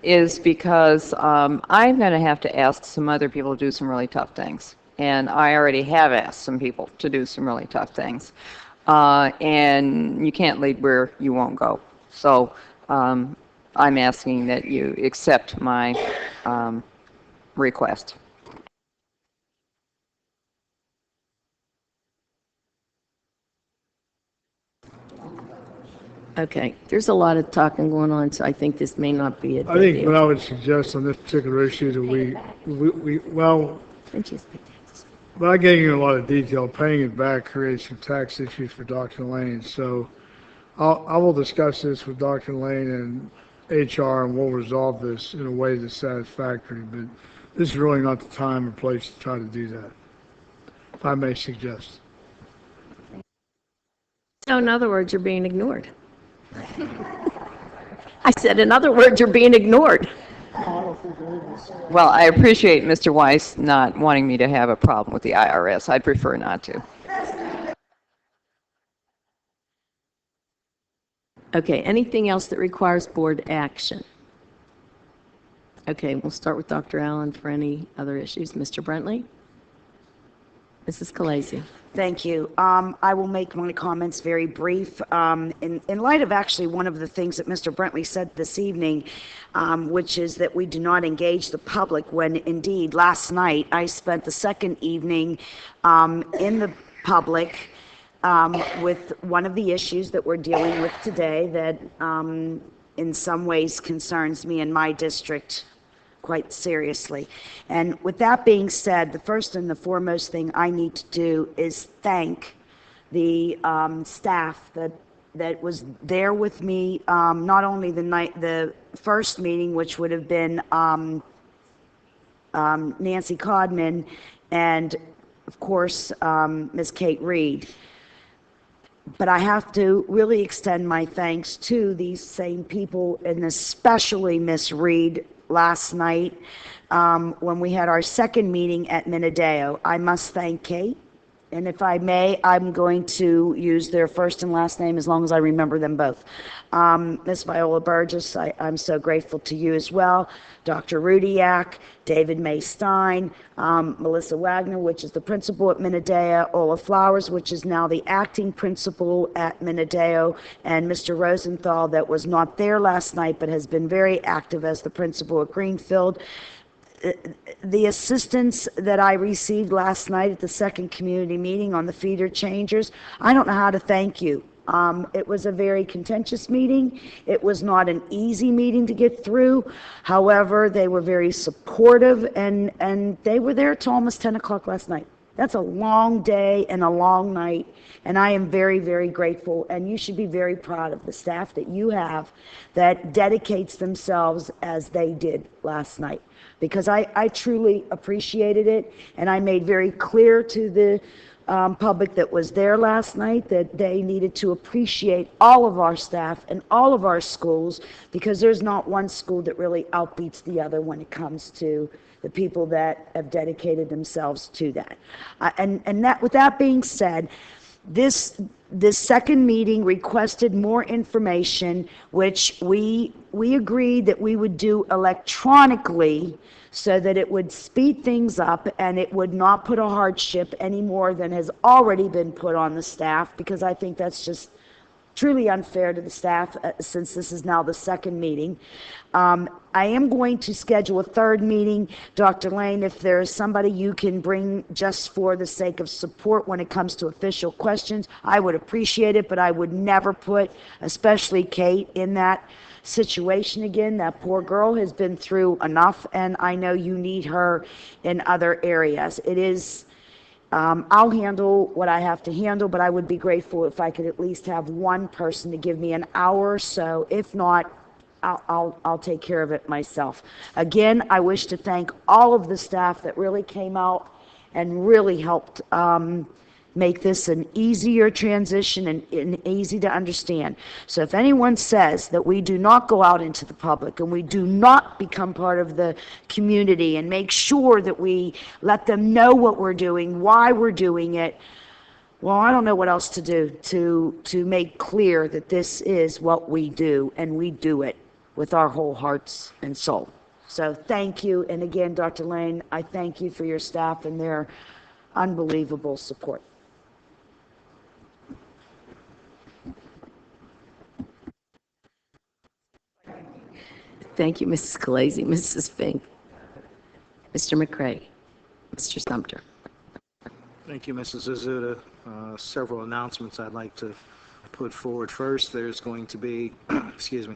Speaker 9: is because I'm going to have to ask some other people to do some really tough things, and I already have asked some people to do some really tough things, and you can't lead where you won't go. So I'm asking that you accept my request.
Speaker 1: Okay, there's a lot of talking going on, so I think this may not be a
Speaker 2: I
Speaker 1: big
Speaker 2: think
Speaker 1: deal.
Speaker 2: what I would suggest on this particular issue that well, without getting into a lot of detail, paying it back creates some tax issues for Dr. Lane. So I will discuss this with Dr. Lane and HR, and we'll resolve this in a way that's satisfactory. But this is really not the time or place to try to do that, if I may suggest.
Speaker 1: So in other words, you're being ignored. I said, in other words, you're being ignored.
Speaker 9: Well, I appreciate Mr. Weiss not wanting me to have a problem with the IRS. I'd prefer not to.
Speaker 1: Okay, anything else that requires board action? Okay, we'll start with Dr. Allen for any other issues. Mr. Brentley? Mrs. Khaleesi?
Speaker 8: Thank you. I will make my comments very brief. In light of actually one of the things that Mr. Brentley said this evening, which is that we do not engage the public, when indeed last night I spent the second evening in the public with one of the issues that we're dealing with today that in some ways concerns me and my district quite seriously. And with that being said, the first and the foremost thing I need to do is thank the staff that was there with me, not only the first meeting, which would have been Nancy Codman and of course Ms. Kate Reed. But I have to really extend my thanks to these same people, and especially Ms. Reed last night when we had our second meeting at Minadeo. I must thank Kate, and if I may, I'm going to use their first and last name as long as I remember them both. Ms. Viola Burgess, I'm so grateful to you as well. Dr. Rudiak, David May Stein, Melissa Wagner, which is the principal at Minadeo, Ola Flowers, which is now the acting principal at Minadeo, and Mr. Rosenthal, that was not there last night but has been very active as the principal at Greenfield. The assistance that I received last night at the second community meeting on the feeder changers, I don't know how to thank you. It was a very contentious meeting. It was not an easy meeting to get through. However, they were very supportive, and they were there till almost 10 o'clock last night. That's a long day and a long night, and I am very, very grateful, and you should be very proud of the staff that you have that dedicates themselves as they did last night, because I truly appreciated it, and I made very clear to the public that was there last night, that they needed to appreciate all of our staff and all of our schools, because there's not one school that really outbeats the other when it comes to the people that have dedicated themselves to that. And that, with that being said, this second meeting requested more information, which we agreed that we would do electronically, so that it would speed things up and it would not put a hardship any more than has already been put on the staff, because I think that's just truly unfair to the staff, since this is now the second meeting. I am going to schedule a third meeting. Dr. Lane, if there is somebody you can bring just for the sake of support when it comes to official questions, I would appreciate it, but I would never put, especially Kate, in that situation again. That poor girl has been through enough, and I know you need her in other areas. It is, I'll handle what I have to handle, but I would be grateful if I could at least have one person to give me an hour or so. If not, I'll take care of it myself. Again, I wish to thank all of the staff that really came out and really helped make this an easier transition and easy to understand. So if anyone says that we do not go out into the public and we do not become part of the community and make sure that we let them know what we're doing, why we're doing it, well, I don't know what else to do to make clear that this is what we do, and we do it with our whole hearts and soul. So thank you. And again, Dr. Lane, I thank you for your staff and their unbelievable support.
Speaker 1: Thank you, Mrs. Scalise, Mrs. Fink, Mr. McCray, Mr. Sumter.
Speaker 5: Thank you, Mrs. Azuda. Several announcements I'd like to put forward. First, there's going to be, excuse me,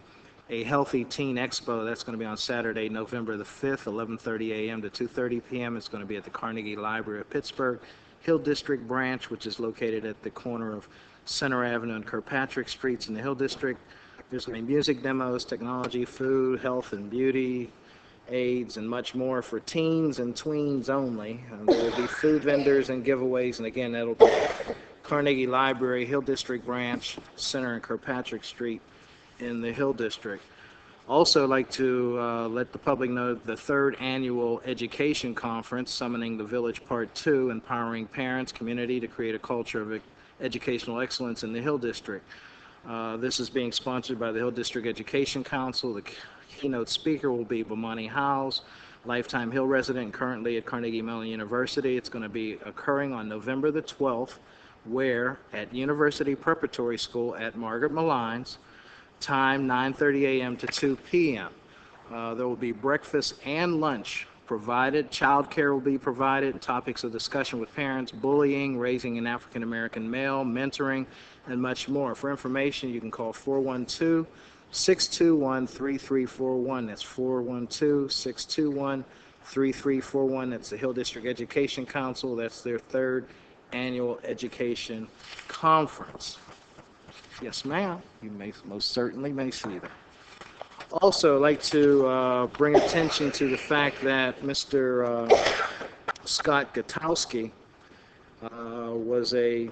Speaker 5: a Healthy Teen Expo. That's going to be on Saturday, November the 5th, 11:30 a.m. to 2:30 p.m. It's going to be at the Carnegie Library of Pittsburgh, Hill District branch, which is located at the corner of Center Avenue and Kirkpatrick Streets in the Hill District. There's going to be music demos, technology, food, health and beauty, aids, and much more for teens and tweens only. There will be food vendors and giveaways, and again, that'll be Carnegie Library, Hill District branch, Center and Kirkpatrick Street in the Hill District. Also, I'd like to let the public know the third annual education conference, Summoning the Village Part 2, Empowering Parents, Community to Create a Culture of Educational Excellence in the Hill District. This is being sponsored by the Hill District Education Council. The keynote speaker will be Bomani Howes, lifetime Hill resident and currently at Carnegie Mellon University. It's going to be occurring on November the 12th, where at University Preparatory School at Margaret Malines, time 9:30 a.m. to 2 p.m. There will be breakfast and lunch provided. Child care will be provided. Topics of discussion with parents, bullying, raising an African American male, mentoring, and much more. For information, you can call 412-621-3341. That's 412-621-3341. That's the Hill District Education Council. That's their third annual education conference. Yes, ma'am. You may most certainly may see that. Also, I'd like to bring attention to the fact that Mr. Scott Gutowski was a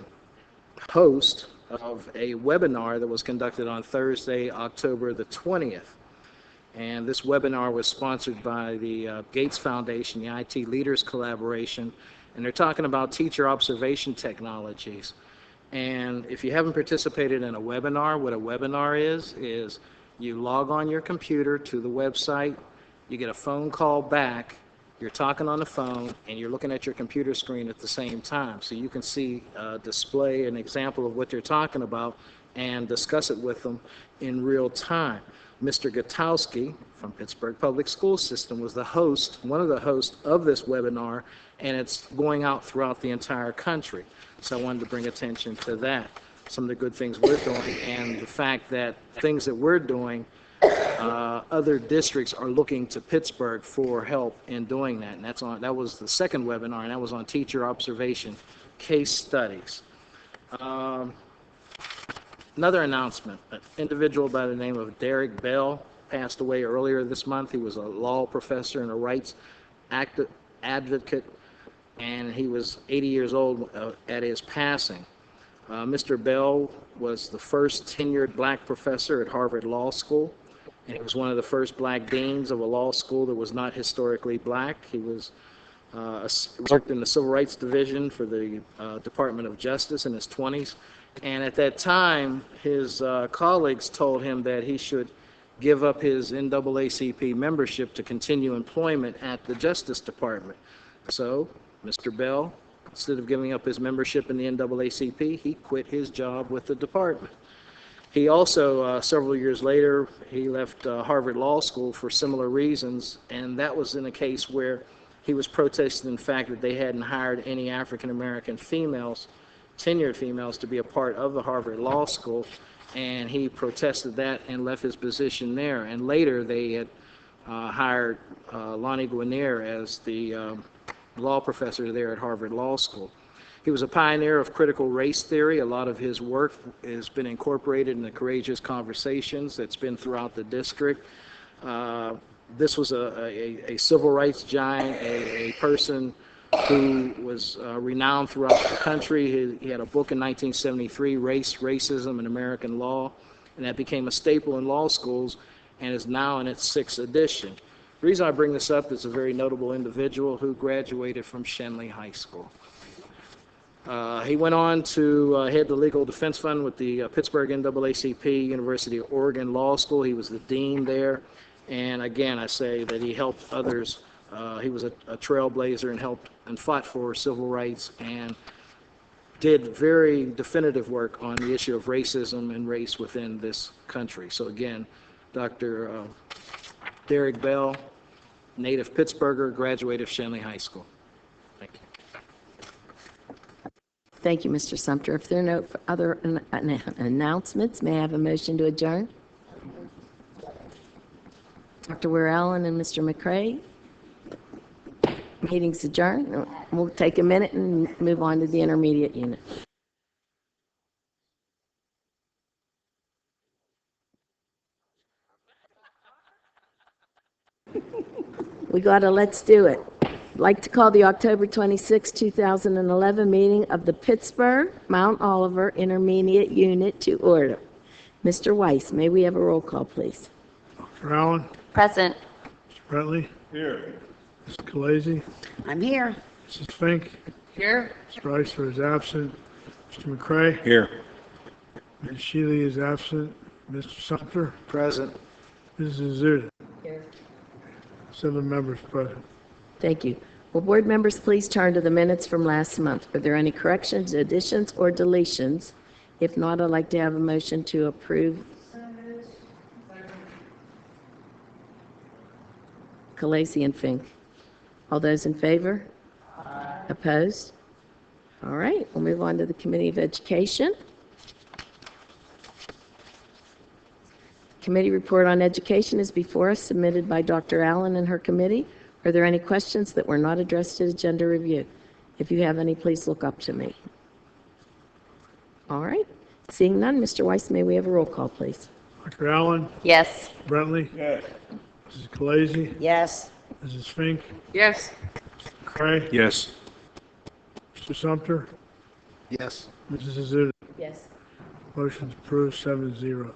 Speaker 5: host of a webinar that was conducted on Thursday, October the 20th. And this webinar was sponsored by the Gates Foundation, the IT Leaders Collaboration, and they're talking about teacher observation technologies. And if you haven't participated in a webinar, what a webinar is you log on your computer to the website, you get a phone call back, you're talking on the phone, and you're looking at your computer screen at the same time. So you can see, display an example of what you're talking about and discuss it with them in real time. Mr. Gutowski from Pittsburgh Public School System was the host, one of the hosts of this webinar, and it's going out throughout the entire country. So I wanted to bring attention to that, some of the good things we're doing, and the fact that things that we're doing, other districts are looking to Pittsburgh for help in doing that. And that was the second webinar, and that was on teacher observation case studies. Another announcement, an individual by the name of Derek Bell passed away earlier this month. He was a law professor and a rights advocate and he was 80 years old at his passing. Mr. Bell was the first tenured black professor at Harvard Law School, and he was one of the first black deans of a law school that was not historically black. He was worked in the Civil Rights Division for the Department of Justice in his 20s, and at that time, his colleagues told him that he should give up his NAACP membership to continue employment at the Justice Department. So, Mr. Bell, instead of giving up his membership in the NAACP, he quit his job with the department. He also, several years later, he left Harvard Law School for similar reasons, and that was in a case where he was protesting the fact that they hadn't hired any African-American females, tenured females, to be a part of the Harvard Law School, and he protested that and left his position there. And later, they had hired Lonnie Guinier as the law professor there at Harvard Law School. He was a pioneer of critical race theory. A lot of his work has been incorporated in the Courageous Conversations that's been throughout the district. This was a civil rights giant, a person who was renowned throughout the country. He had a book in 1973, Race, Racism, and American Law, and that became a staple in law schools and is now in its 6th edition. The reason I bring this up is a very notable individual who graduated from Shenley High School. He went on to head the Legal Defense Fund with the Pittsburgh NAACP, University of Oregon Law School. He was the dean there. And again, I say that he helped others. He was a trailblazer and helped and fought for civil rights and did very definitive work on the issue of racism and race within this country. So again, Dr. Derek Bell, native Pittsburgher, graduate of Shenley High School. Thank you.
Speaker 1: Thank you, Mr. Sumter. If there are no other announcements, may I have a motion to adjourn? Dr. Ware Allen and Mr. McCray. Meeting's adjourned. We'll take a minute and move on to the intermediate unit. We got a let's do it. I'd like to call the October 26, 2011 meeting of the Pittsburgh Mount Oliver Intermediate Unit to order. Mr. Weiss, may we have a roll call, please?
Speaker 2: Dr. Allen?
Speaker 3: Present.
Speaker 2: Mr. Brentley? Here. Mrs. Khaleesi?
Speaker 8: I'm here.
Speaker 2: Mrs. Fink?
Speaker 7: Here?
Speaker 2: Mr. Reister is absent. Mr. McCray?
Speaker 10: Here.
Speaker 2: Ms. Shealy is absent. Mr. Sumter?
Speaker 5: Present.
Speaker 2: Mrs. Azuda? Here. 7 members present.
Speaker 1: Thank you. Will board members please turn to the minutes from last month? Are there any corrections, additions, or deletions? If not, I'd like to have a motion to approve. Khaleesi and Fink. All those in favor? Opposed? All right, we'll move on to the Committee of Education. Committee report on education is before us, submitted by Dr. Allen and her committee. Are there any questions that were not addressed at agenda review? If you have any, please look up to me. All right, seeing none, Mr. Weiss, may we have a roll call, please?
Speaker 2: Dr. Allen?
Speaker 3: Yes.
Speaker 2: Brentley? Yes. Mrs. Khaleesi?
Speaker 8: Yes.
Speaker 2: Mrs. Fink?
Speaker 7: Yes.
Speaker 2: McCray?
Speaker 10: Yes.
Speaker 2: Mr. Sumter?
Speaker 5: Yes.
Speaker 2: Mrs. Azuda?
Speaker 1: Yes.
Speaker 2: Motion's approved 7-0.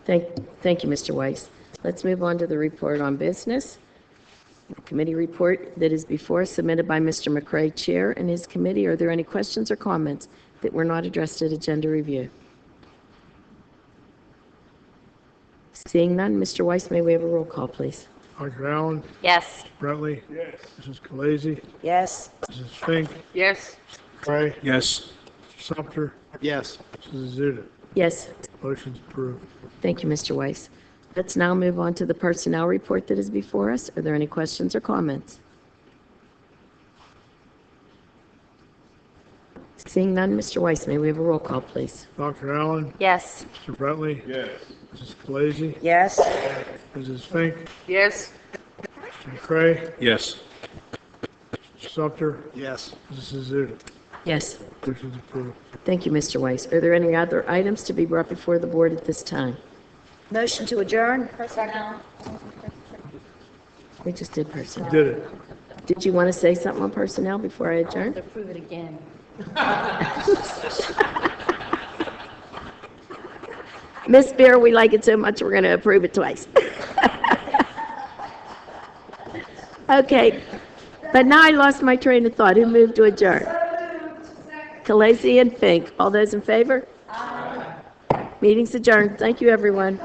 Speaker 1: Thank you, Mr. Weiss. Let's move on to the report on business. The committee report that is before us, submitted by Mr. McCray, Chair, and his committee. Are there any questions or comments that were not addressed at agenda review? Seeing none, Mr. Weiss, may we have a roll call, please?
Speaker 2: Dr. Allen?
Speaker 3: Yes.
Speaker 2: Brentley? Yes. Mrs. Khaleesi?
Speaker 8: Yes.
Speaker 2: Mrs. Fink?
Speaker 7: Yes.
Speaker 2: McCray?
Speaker 10: Yes.
Speaker 2: Mr. Sumter?
Speaker 5: Yes.
Speaker 2: Mrs. Azuda?
Speaker 1: Yes.
Speaker 2: Motion's approved.
Speaker 1: Thank you, Mr. Weiss. Let's now move on to the personnel report that is before us. Are there any questions or comments? Seeing none, Mr. Weiss, may we have a roll call, please?
Speaker 2: Dr. Allen?
Speaker 3: Yes.
Speaker 2: Mr. Brentley? Yes. Mrs. Khaleesi?
Speaker 8: Yes.
Speaker 2: Mrs. Fink?
Speaker 7: Yes.
Speaker 2: Mr. McCray?
Speaker 10: Yes.
Speaker 2: Mr. Sumter?
Speaker 5: Yes.
Speaker 2: Mrs. Azuda?
Speaker 1: Yes.
Speaker 2: Motion's approved.
Speaker 1: Thank you, Mr. Weiss. Are there any other items to be brought before the board at this time?
Speaker 8: Motion to adjourn?
Speaker 1: We just did personnel.
Speaker 2: Did it.
Speaker 1: Did you want to say something on personnel before I adjourn?
Speaker 3: Approve it again.
Speaker 1: Miss Beer, we like it so much, we're going to approve it twice. Okay, but now I lost my train of thought. Who moved to adjourn? Khaleesi and Fink. All those in favor? Aye. Meeting's adjourned. Thank you, everyone.